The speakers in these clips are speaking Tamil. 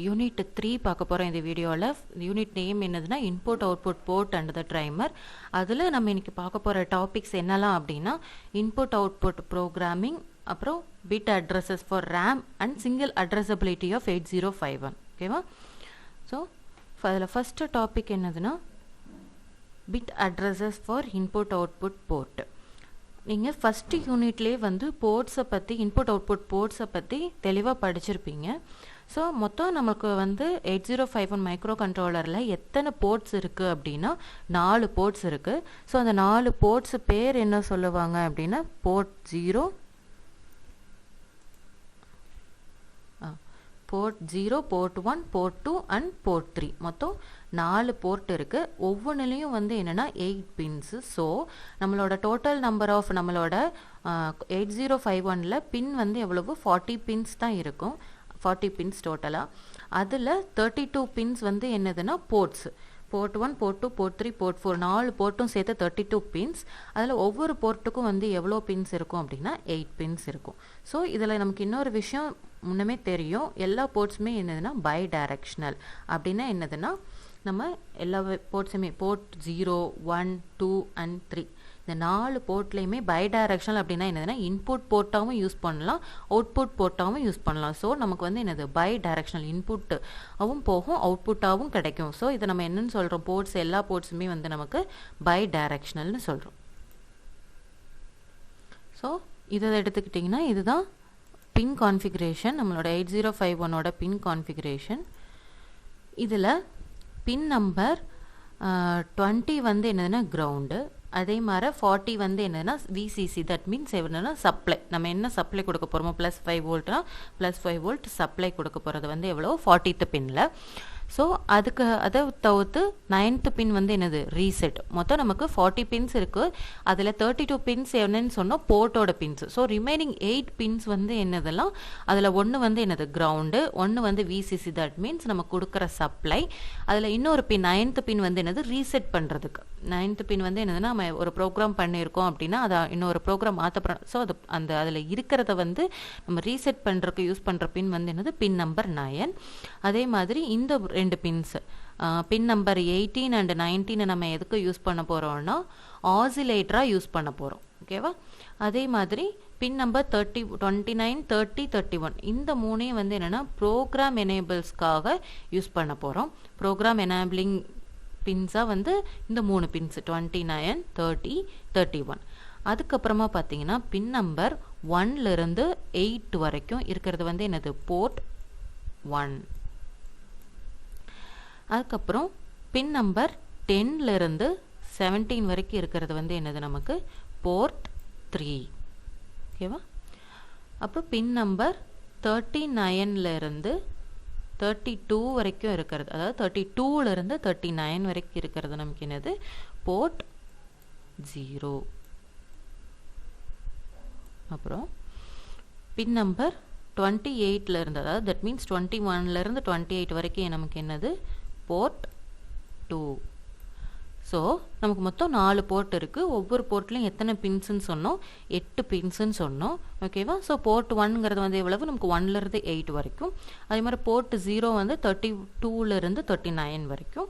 யூனிட் 3 பார்க்க போகிறோம் இந்த வீடியோவில். யூனிட் நேம் என்னதுன்னா input output port and the timer. அதில் நம்ம இன்னைக்கு பார்க்க போகிற டாபிக்ஸ் என்னலாம் அப்படின்னா இன்புட் அவுட்புட் ப்ரோக்ராமிங், அப்புறம் bit addresses for RAM and single addressability of 8051. ஓகேவா? ஸோ அதில் ஃபஸ்ட்டு டாபிக் என்னதுன்னா bit addresses for input output port. நீங்கள் ஃபஸ்ட்டு யூனிட்லேயே வந்து போர்ட்ஸை பற்றி, இன்புட் அவுட்புட் போர்ட்ஸை பற்றி தெளிவாக படிச்சிருப்பீங்க. ஸோ மொத்தம் நமக்கு வந்து 8051 மைக்ரோ கண்ட்ரோலரில் எத்தனை போர்ட்ஸ் இருக்குது அப்படின்னா 4 போர்ட்ஸ் இருக்குது. ஸோ அந்த 4 போர்ட்ஸ் பேர் என்ன சொல்லுவாங்க அப்படின்னா port 0, port 1, port 2 and port 3. மொத்தம் 4 போர்ட் இருக்குது. ஒவ்வொன்றுலேயும் வந்து என்னென்னா 8 பின்ஸு. ஸோ நம்மளோட டோட்டல் நம்பர் ஆஃப் நம்மளோட 8051ல் பின் வந்து எவ்வளவு 40 பின்ஸ் தான் இருக்கும். 40 பின்ஸ் டோட்டலாக. அதில் 32 பின்ஸ் வந்து என்னதுன்னா ports. Port 1, port 2, port 3, port 4 4 போர்ட்டும் சேர்த்து 32 பின்ஸ். அதில் ஒவ்வொரு போர்ட்டுக்கும் வந்து எவ்வளோ பின்ஸ் இருக்கும் அப்படின்னா 8 பின்ஸ் இருக்கும். ஸோ இதில் நமக்கு இன்னொரு விஷயம் முன்னமே தெரியும், எல்லா போர்ட்ஸுமே என்னதுன்னா பை டைரக்ஷனல். அப்படின்னா என்னதுன்னா நம்ம எல்லா போர்ட்ஸுமே போர்ட் 0, 1, 2 அண்ட் 3 இந்த 4 போர்ட்லேயுமே பை டைரக்ஷனல் அப்படின்னா என்னதுன்னா இன்புட் போர்ட்டாகவும் யூஸ் பண்ணலாம், அவுட்புட் போர்ட்டாகவும் யூஸ் பண்ணலாம். ஸோ நமக்கு வந்து என்னது பை டைரக்ஷனல் இன்புட்டாகவும் போகும், அவுட்புட்டாகவும் கிடைக்கும். ஸோ இதை நம்ம என்னன்னு சொல்கிறோம், போர்ட்ஸ் எல்லா போர்ட்ஸுமே வந்து நமக்கு பை டைரக்ஷனல்னு சொல்கிறோம். ஸோ இதை எடுத்துக்கிட்டிங்கன்னா இதுதான் பின் கான்ஃபிகரேஷன், நம்மளோட 8051ஓட பின் கான்ஃபிகரேஷன். இதில் பின் நம்பர் 20 வந்து என்னதுன்னா கிரவுண்டு, அதே மாதிரி 40 வந்து என்னதுன்னா விசிசி, தட் மீன்ஸ் என்னன்னா சப்ளை. நம்ம என்ன சப்ளை கொடுக்க போகிறோமோ +5 வோல்ட்னா +5 வோல்ட் சப்ளை கொடுக்க போகிறது வந்து எவ்வளோ 40th பின்னில். ஸோ அதை தவிர்த்து 9th பின் வந்து என்னது ரீசெட். மொத்தம் நமக்கு 40 பின்ஸ் இருக்குது. அதில் 32 பின்ஸ் என்னன்னு சொன்னோம் போர்ட்டோட பின்ஸ். ஸோ ரிமைனிங் 8 பின்ஸ் வந்து என்னதெல்லாம், அதில் ஒன்று வந்து என்னது கிரவுண்டு, ஒன்று வந்து விசிசி, தட் மீன்ஸ் நம்ம கொடுக்குற சப்ளை. அதில் இன்னொரு பின் 9th பின் வந்து என்னது ரீசெட் பண்ணுறதுக்கு. 9th பின் வந்து என்னதுன்னா நம்ம ஒரு ப்ரோக்ராம் பண்ணியிருக்கோம் அப்படின்னா அதை இன்னொரு ப்ரோக்ராம் மாற்ற. ஸோ அது அதில் இருக்கிறத வந்து நம்ம ரீசெட் பண்ணுறதுக்கு யூஸ் பண்ணுற பின் வந்து என்னது பின் நம்பர் 9. அதே மாதிரி இந்த 2 பின்ஸ் பின் நம்பர் 18 அண்ட் 19 நம்ம எதுக்கு யூஸ் பண்ண போகிறோம்னா ஆசிலேட்டராக யூஸ் பண்ண போகிறோம். ஓகேவா? அதே மாதிரி பின் நம்பர் 29, 30, 31 இந்த 3 வந்து என்னென்னா ப்ரோக்ராம் எனேபிள்ஸ்க்காக யூஸ் பண்ண போகிறோம். ப்ரோக்ராம் எனேபிளிங் பின்ஸாக வந்து இந்த 3 பின்ஸ் 29, 30, 31. அதுக்கப்புறமா பார்த்தீங்கன்னா பின் நம்பர் 1லேருந்து 8 வரைக்கும் இருக்கிறது வந்து என்னது போர்ட் 1. அதுக்கப்புறம் பின் நம்பர் 10லேருந்து 17 வரைக்கும் இருக்கிறது வந்து என்னது நமக்கு போர்ட் 3. ஓகேவா? அப்புறம் பின் நம்பர் 39லேருந்து 32 வரைக்கும் இருக்கிறது, அதாவது 32லேருந்து 39 வரைக்கும் இருக்கிறது நமக்கு என்னது போர்ட் 0. அப்புறம் பின் நம்பர் 28லேருந்து, அதாவது தட் மீன்ஸ் 21லேருந்து 28 வரைக்கும் நமக்கு என்னது போர்ட் 2. ஸோ நமக்கு மொத்தம் 4 போர்ட் இருக்குது. ஒவ்வொரு போர்ட்லையும் எத்தனை பின்ஸுன்னு சொன்னோம், 8 பின்ஸுன்னு சொன்னோம். ஓகேவா? ஸோ போர்ட் 1ங்கிறது வந்து எவ்வளவு நமக்கு 1லேருந்து 8 வரைக்கும். அதே மாதிரி போர்ட் 0 வந்து 32லேருந்து 39 வரைக்கும்.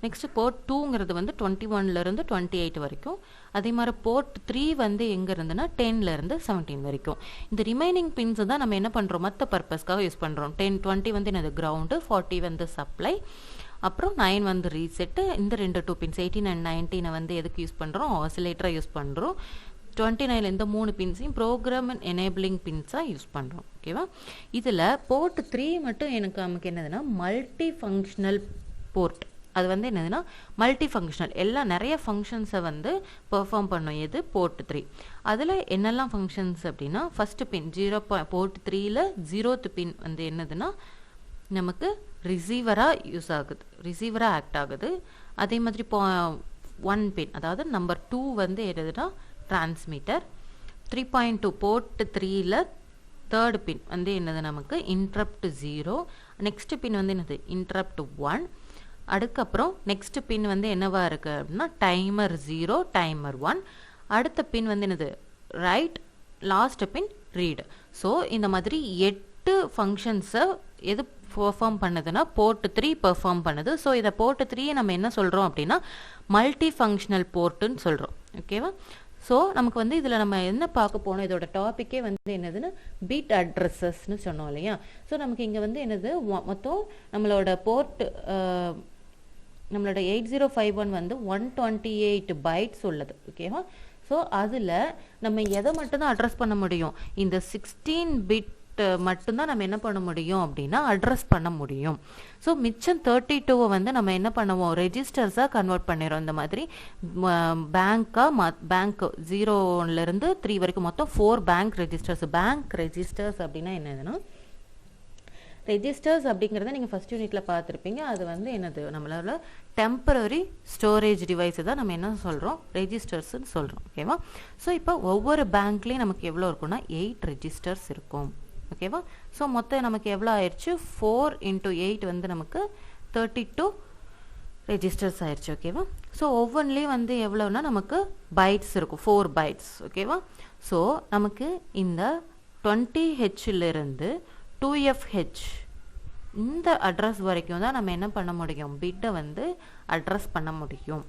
நெக்ஸ்ட் போர்ட் 2ங்கிறது வந்து 21லேருந்து 28 வரைக்கும். அதே மாதிரி போர்ட் 3 வந்து எங்கே இருந்துன்னா 10லேருந்து 17 வரைக்கும். இந்த ரிமைனிங் பின்ஸ் தான் நம்ம என்ன பண்ணுறோம், மற்ற பர்பஸ்க்காக யூஸ் பண்ணுறோம். 20 வந்து என்னது கிரவுண்டு, 40 வந்து சப்ளை, அப்புறம் 9 வந்து ரீசெட்டு. இந்த 2 பின்ஸ் 18 அண்ட் 19 வந்து எதுக்கு யூஸ் பண்ணுறோம், ஆசிலேட்டராக யூஸ் பண்ணுறோம். 29 இந்த 3 பின்ஸையும் ப்ரோக்ராம் எனேபிளிங் பின்ஸாக யூஸ் பண்ணுறோம். ஓகேவா? இதில் போர்ட் 3 மட்டும் நமக்கு என்னதுன்னா மல்டி ஃபங்க்ஷனல் போர்ட். அது வந்து என்னதுன்னா மல்டி ஃபங்க்ஷனல், எல்லாம் நிறைய ஃபங்க்ஷன்ஸை வந்து பெர்ஃபார்ம் பண்ணும். எது போர்ட் 3. அதில் என்னெல்லாம் ஃபங்க்ஷன்ஸ் அப்படின்னா ஃபஸ்ட்டு பின் போர்ட் 3ல் 0th பின் வந்து என்னதுன்னா நமக்கு ரிசீவராக யூஸ் ஆகுது, ரிசீவராக ஆக்ட் ஆகுது. அதே மாதிரி 1 பின், அதாவது நம்பர் 2 வந்து என்னதுன்னா டிரான்ஸ்மிட்டர். 3.2 போர்ட் 3ல் 3rd பின் வந்து என்னது நமக்கு இன்டரப்ட் 0. நெக்ஸ்ட் பின் வந்து என்னது இன்டரப்ட் 1. அதுக்கப்புறம் நெக்ஸ்ட் பின் வந்து என்னவா இருக்கு அப்படின்னா டைமர் 0, டைமர் 1. அடுத்த பின் வந்து என்னது ரைட், லாஸ்ட் பின் ரீட். ஸோ இந்த மாதிரி 8 ஃபங்க்ஷன்ஸை எது பெர்ஃபார்ம் பண்ணுதுன்னா போர்ட் 3 பெர்ஃபார்ம் பண்ணுது. ஸோ இதை போர்ட் 3 நம்ம என்ன சொல்கிறோம் அப்படின்னா மல்டி ஃபங்க்ஷனல் போர்ட்டுன்னு சொல்கிறோம். ஓகேவா? ஸோ நமக்கு வந்து இதில் நம்ம என்ன பார்க்க போனோம், இதோட டாப்பிக்கே வந்து என்னதுன்னு பிட் அட்ரஸஸ்ன்னு சொன்னோம் இல்லையா? ஸோ நமக்கு இங்கே வந்து என்னது மொத்தம் நம்மளோட போர்ட் நம்மளோட 8051 வந்து 128 பைட்ஸ் உள்ளது. ஓகேவா? ஸோ அதில் நம்ம எதை மட்டும்தான் அட்ரஸ் பண்ண முடியும், இந்த 16 பிட் மட்டும்தான் நம்ம என்ன பண்ண முடியும் அப்படின்னா அட்ரஸ் பண்ண முடியும். ஸோ மிச்சம் 32 வந்து நம்ம என்ன பண்ணுவோம், ரெஜிஸ்டர்ஸாக கன்வெர்ட் பண்ணிடுறோம். இந்த மாதிரி பேங்க் 0லேருந்து 3 வரைக்கும் மொத்தம் 4 பேங்க் ரெஜிஸ்டர்ஸ். பேங்க் ரெஜிஸ்டர்ஸ் அப்படின்னா என்னதுன்னா, ரெஜிஸ்டர்ஸ் அப்படிங்கிறத நீங்கள் ஃபர்ஸ்ட் யூனிட்டில் பார்த்துருப்பீங்க. அது வந்து என்னது, நம்மளோட டெம்பரரி ஸ்டோரேஜ் டிவைஸை தான் நம்ம என்ன சொல்கிறோம், ரெஜிஸ்டர்ஸ்ன்னு சொல்கிறோம். ஓகேவா? ஸோ இப்போ ஒவ்வொரு பேங்க்லேயும் நமக்கு எவ்வளோ இருக்குன்னா 8 ரெஜிஸ்டர்ஸ் இருக்கும். ஓகேவா? ஸோ மொத்தம் நமக்கு எவ்வளோ ஆயிடுச்சு, 4 × 8 வந்து நமக்கு 32 ரெஜிஸ்டர்ஸ் ஆயிடுச்சு. ஓகேவா? ஸோ ஒவ்வொன்றிலையும் வந்து எவ்வளோன்னா நமக்கு பைட்ஸ் இருக்கும், 4 பைட்ஸ். ஓகேவா? ஸோ நமக்கு இந்த 20Hலிருந்து 2FH இந்த அட்ரஸ் வரைக்கும் தான் நம்ம என்ன பண்ண முடியும், பிட்டை வந்து அட்ரஸ் பண்ண முடியும்.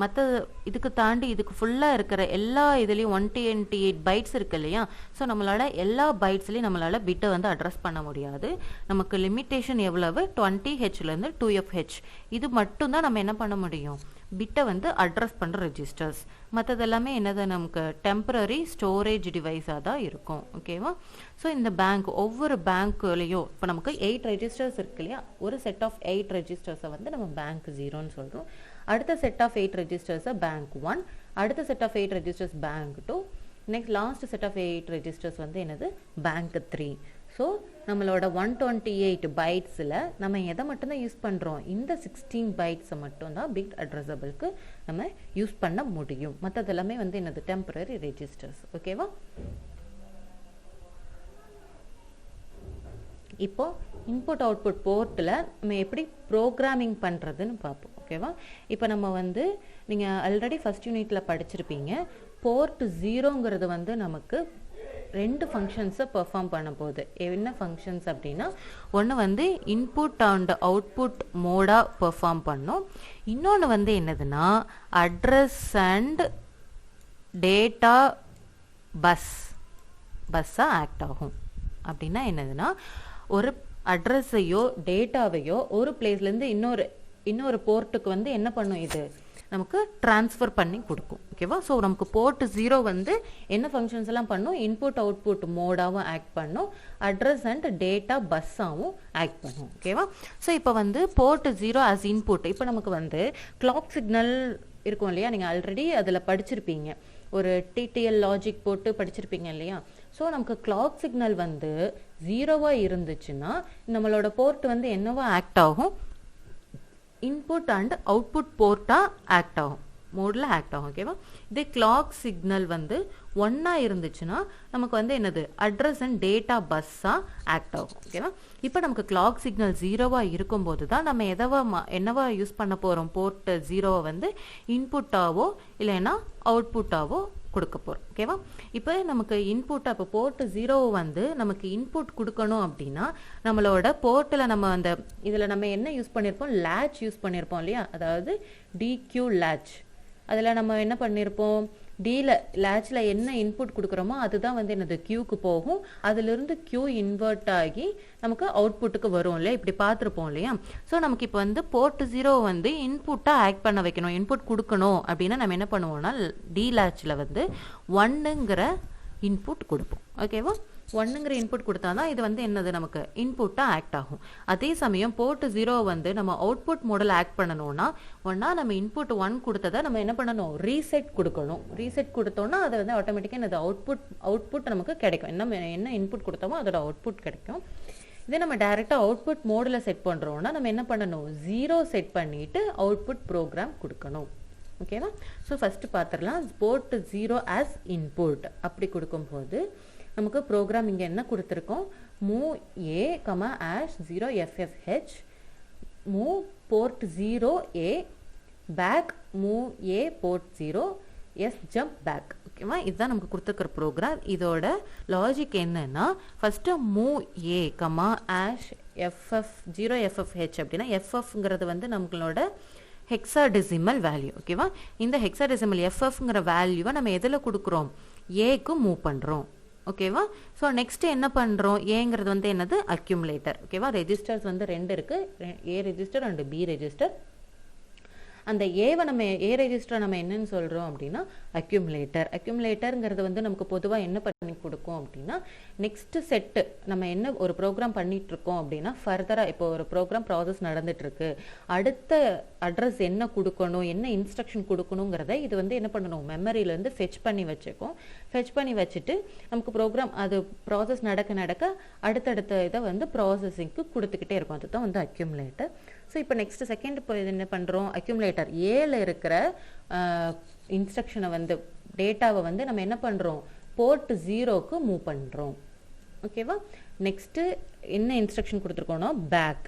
மற்ற இதுக்கு தாண்டி இதுக்கு ஃபுல்லாக இருக்கிற எல்லா இதுலேயும் 128 பைட்ஸ் இருக்கு இல்லையா? ஸோ நம்மளால் எல்லா பைட்ஸ்லேயும் நம்மளால் பிட்டை வந்து அட்ரஸ் பண்ண முடியாது. நமக்கு லிமிட்டேஷன் எவ்வளவு, 20Hலேருந்து 2FH இது மட்டும்தான் நம்ம என்ன பண்ண முடியும், பிட்டை வந்து அட்ரஸ் பண்ணுற ரெஜிஸ்டர்ஸ். மற்றதெல்லாமே என்னது, நமக்கு டெம்பரரி ஸ்டோரேஜ் டிவைஸாக தான் இருக்கும். ஓகேவா? ஸோ இந்த பேங்க் ஒவ்வொரு பேங்க்லேயும் இப்போ நமக்கு 8 ரெஜிஸ்டர்ஸ் இருக்கு இல்லையா? ஒரு செட் ஆஃப் 8 ரெஜிஸ்டர்ஸை வந்து நம்ம பேங்க் 0ன்னு சொல்கிறோம். அடுத்த செட் ஆஃப் 8 ரெஜிஸ்டர்ஸை பேங்க் 1, அடுத்த set of 8 registers bank 2, next last set of 8 registers வந்து என்னது, பேங்க் 3. ஸோ நம்மளோட 128 பைட்ஸில் நம்ம எதை மட்டும்தான் யூஸ் பண்ணுறோம், இந்த 16 பைட்ஸை மட்டும்தான் பிட் அட்ரஸபிளுக்கு நம்ம யூஸ் பண்ண முடியும். மற்றது எல்லாமே வந்து என்னது, டெம்பரரி ரெஜிஸ்டர்ஸ். ஓகேவா? இப்போ இன்புட் அவுட்புட் போர்ட்டில் நம்ம எப்படி ப்ரோக்ராமிங் பண்ணுறதுன்னு பார்ப்போம். ஓகேவா? இப்போ நம்ம வந்து நீங்கள் ஆல்ரெடி ஃபர்ஸ்ட் யூனிட்டில் படிச்சிருப்பீங்க. போர்ட் 0ங்கிறது வந்து நமக்கு 2 ஃபங்க்ஷன்ஸை பெர்ஃபார்ம் பண்ண போகுது. என்ன ஃபங்க்ஷன்ஸ் அப்படின்னா, ஒன்று வந்து இன்புட் அண்ட் அவுட்புட் மோடாக பெர்ஃபார்ம் பண்ணும். இன்னொன்று வந்து என்னதுன்னா அட்ரஸ் அண்ட் டேட்டா பஸ்ஸாக ஆக்ட் ஆகும். அப்படின்னா என்னதுன்னா, ஒரு அட்ரஸையோ டேட்டாவையோ ஒரு பிளேஸ்லேருந்து இன்னொரு போர்ட்டுக்கு வந்து என்ன பண்ணும், இது நமக்கு ட்ரான்ஸ்ஃபர் பண்ணி கொடுக்கும். ஓகேவா? ஸோ நமக்கு போர்ட் 0 வந்து என்ன ஃபங்க்ஷன்ஸ் எல்லாம் பண்ணும், இன்புட் அவுட்புட் மோடாகவும் ஆக்ட் பண்ணும், அட்ரஸ் அண்ட் டேட்டா பஸ்ஸாகவும் ஆக்ட் பண்ணும். ஓகேவா? ஸோ இப்போ வந்து போர்ட் 0 ஆஸ் இன்புட். இப்போ நமக்கு வந்து கிளாக் சிக்னல் இருக்கும் இல்லையா? நீங்கள் ஆல்ரெடி அதில் படிச்சிருப்பீங்க, ஒரு டிடிஎல் லாஜிக் போட்டு படிச்சிருப்பீங்க இல்லையா? ஸோ நமக்கு கிளாக் சிக்னல் வந்து 0வாக இருந்துச்சுன்னா நம்மளோட போர்ட் வந்து என்னவா ஆக்ட் ஆகும், இன்புட் அண்ட் அவுட்புட் போர்ட்டாக ஆக்ட் ஆகும், மோடில் ஆக்ட் ஆகும். ஓகேவா? இதே கிளாக் சிக்னல் வந்து 1ஆ இருந்துச்சுன்னா நமக்கு வந்து என்னது, அட்ரஸ் அண்ட் டேட்டா பஸ்ஸாக ஆக்ட் ஆகும். ஓகேவா? இப்போ நமக்கு கிளாக் சிக்னல் 0வாக இருக்கும்போது தான் நம்ம என்னவா யூஸ் பண்ண போகிறோம், போர்ட் 0வை வந்து இன்புட்டாவோ இல்லைன்னா அவுட்புட்டாவோ கொடுக்க போகிறோம். ஓகேவா? இப்போ நமக்கு இன்புட்டாக, இப்போ போர்ட் 0 வந்து நமக்கு இன்புட் கொடுக்கணும் அப்படின்னா நம்மளோட போர்ட்டில் நம்ம அந்த இதில் நம்ம என்ன யூஸ் பண்ணியிருப்போம், லேட்ச் யூஸ் பண்ணியிருப்போம் இல்லையா? அதாவது டிக்யூ லேட்ச். அதில் நம்ம என்ன பண்ணியிருப்போம், லேட்சில் என்ன இன்புட் கொடுக்குறோமோ அதுதான் வந்து என்னது, கியூக்கு போகும். அதிலிருந்து கியூ இன்வெர்ட் ஆகி நமக்கு அவுட்புட்டுக்கு வரும் இல்லையா? இப்படி பார்த்துருப்போம் இல்லையா? ஸோ நமக்கு இப்போ வந்து போர்ட் 0 வந்து இன்புட்டாக ஆக்ட் பண்ண வைக்கணும், இன்புட் கொடுக்கணும் அப்படின்னா நம்ம என்ன பண்ணுவோம்னா லேட்சில் வந்து 1ங்கிற இன்புட் கொடுப்போம். ஓகேவா? 1ங்கிற இன்புட் கொடுத்தா தான் இது வந்து என்னது, நமக்கு இன்புட்டாக ஆக்ட் ஆகும். அதே சமயம் போர்ட் 0 வந்து நம்ம அவுட்புட் மோடில் ஆக்ட் பண்ணணும்னா ஒன்றா நம்ம இன்புட் 1 கொடுத்ததை நம்ம என்ன பண்ணணும், ரீசெட் கொடுக்கணும். ரீசெட் கொடுத்தோம்னா அதை வந்து ஆட்டோமேட்டிக்காக என்னது, அவுட்புட் நமக்கு கிடைக்கும். என்ன இன்புட் கொடுத்தோமோ அதோட அவுட்புட் கிடைக்கும். இதே நம்ம டைரெக்டாக அவுட்புட் மோடில் செட் பண்ணுறோம்னா நம்ம என்ன பண்ணணும், 0 செட் பண்ணிவிட்டு அவுட்புட் ப்ரோக்ராம் கொடுக்கணும். ஓகேவா? ஸோ ஃபஸ்ட்டு பார்த்துடலாம். போர்ட் 0 ஆஸ் இன்புட் அப்படி கொடுக்கும்போது நமக்கு ப்ரோக்ராம் இங்கே என்ன கொடுத்துருக்கோம், move A hash 0FFH, move port 0A back, move A port 0 எஸ் ஜம்ப் பேக். ஓகேவா? இதுதான் நமக்கு கொடுத்துருக்கிற ப்ரோக்ராம். இதோட லாஜிக் என்னன்னா, first move A ash FF0FFH அப்படின்னா FFங்கிறது வந்து நம்மளோட ஹெக்ஸாடெசிமல் வேல்யூ. ஓகேவா? இந்த ஹெக்ஸாடெசிமல் FFங்கிற வேல்யூவை நம்ம எதில் கொடுக்குறோம்? ஏக்கு மூவ் பண்ணுறோம். ஓகேவா? ஸோ நெக்ஸ்ட் என்ன பண்ணுறோம்? ஏங்கிறது வந்து என்னது? அக்யூமுலேட்டர். ஓகேவா? ரெஜிஸ்டர்ஸ் வந்து 2 இருக்குது, A register and B register. அந்த ஏ ரெஜிஸ்டர் நம்ம என்னன்னு சொல்கிறோம் அப்படின்னா அக்யூமுலேட்டர். அக்யூமுலேட்டருங்கிறது வந்து நமக்கு பொதுவாக என்ன பண்ணி கொடுக்கும் அப்படின்னா, நெக்ஸ்ட் செட்டு நம்ம என்ன ஒரு ப்ரோக்ராம் பண்ணிட்டு இருக்கோம் அப்படின்னா, ஃபர்தராக இப்போ ஒரு ப்ரோக்ராம் ப்ராசஸ் நடந்துட்டு இருக்கு, அடுத்த அட்ரஸ் என்ன கொடுக்கணும், என்ன இன்ஸ்ட்ரக்ஷன் கொடுக்கணுங்கிறத இது வந்து என்ன பண்ணணும்? மெமரியிலேருந்து ஃபெச் பண்ணி வச்சுக்கும். ஃபெச் பண்ணி வச்சுட்டு நமக்கு ப்ரோக்ராம் அது ப்ராசஸ் நடக்க அடுத்தடுத்த இதை வந்து ப்ராசஸிங்க்கு கொடுத்துக்கிட்டே இருக்கும். அதுதான் வந்து அக்யூமுலேட்டர். ஸோ இப்போ நெக்ஸ்ட் செகண்ட் இப்போ இது என்ன பண்ணுறோம்? அக்யூமுலேட்டர் ஏல இருக்கிற இன்ஸ்ட்ரக்ஷனை வந்து டேட்டாவை வந்து நம்ம என்ன பண்ணுறோம்? போர்ட் 0க்கு மூவ் பண்ணுறோம். ஓகேவா? நெக்ஸ்ட்டு என்ன இன்ஸ்ட்ரக்ஷன் கொடுத்துருக்கோன்னா பேக்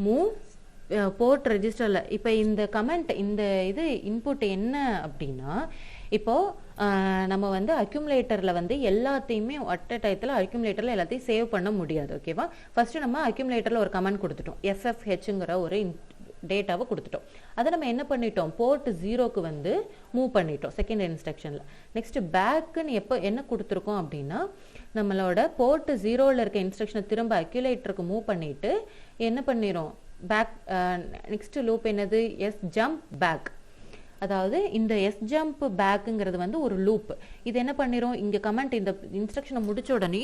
மூவ் போர்ட் ரெஜிஸ்டரில். இப்போ இந்த கமெண்ட் இந்த இது இன்புட் என்ன அப்படின்னா, இப்போது நம்ம வந்து அக்யூமுலேட்டரில் வந்து எல்லாத்தையுமே அட் அ டயத்தில் அக்யூமுலேட்டரில் எல்லாத்தையும் சேவ் பண்ண முடியாது. ஓகேவா? ஃபஸ்ட்டு நம்ம அக்யூமுலேட்டரில் ஒரு கமெண்ட் கொடுத்துட்டோம், FFHங்கிற ஒரு டேட்டாவை கொடுத்துட்டோம். அதை நம்ம என்ன பண்ணிட்டோம்? போர்ட் 0க்கு வந்து மூவ் பண்ணிட்டோம் செகண்ட் இன்ஸ்ட்ரக்ஷனில். நெக்ஸ்ட் பேக்குன்னு என்ன கொடுத்துருக்கோம் அப்படின்னா, நம்மளோட போர்ட் 0ல் இருக்க இன்ஸ்ட்ரக்ஷனை திரும்ப அக்யூமுலேட்டருக்கு மூவ் பண்ணிட்டு என்ன பண்ணிடும்? பேக் நெக்ஸ்ட் லூப் என்னது? S jump back. அதாவது இந்த எஸ் ஜம்ப் பேக்குங்கிறது வந்து ஒரு லூப். இது என்ன பண்ணிரும்? இங்கே கமெண்ட் இந்த இன்ஸ்ட்ரக்ஷனை முடிச்ச உடனே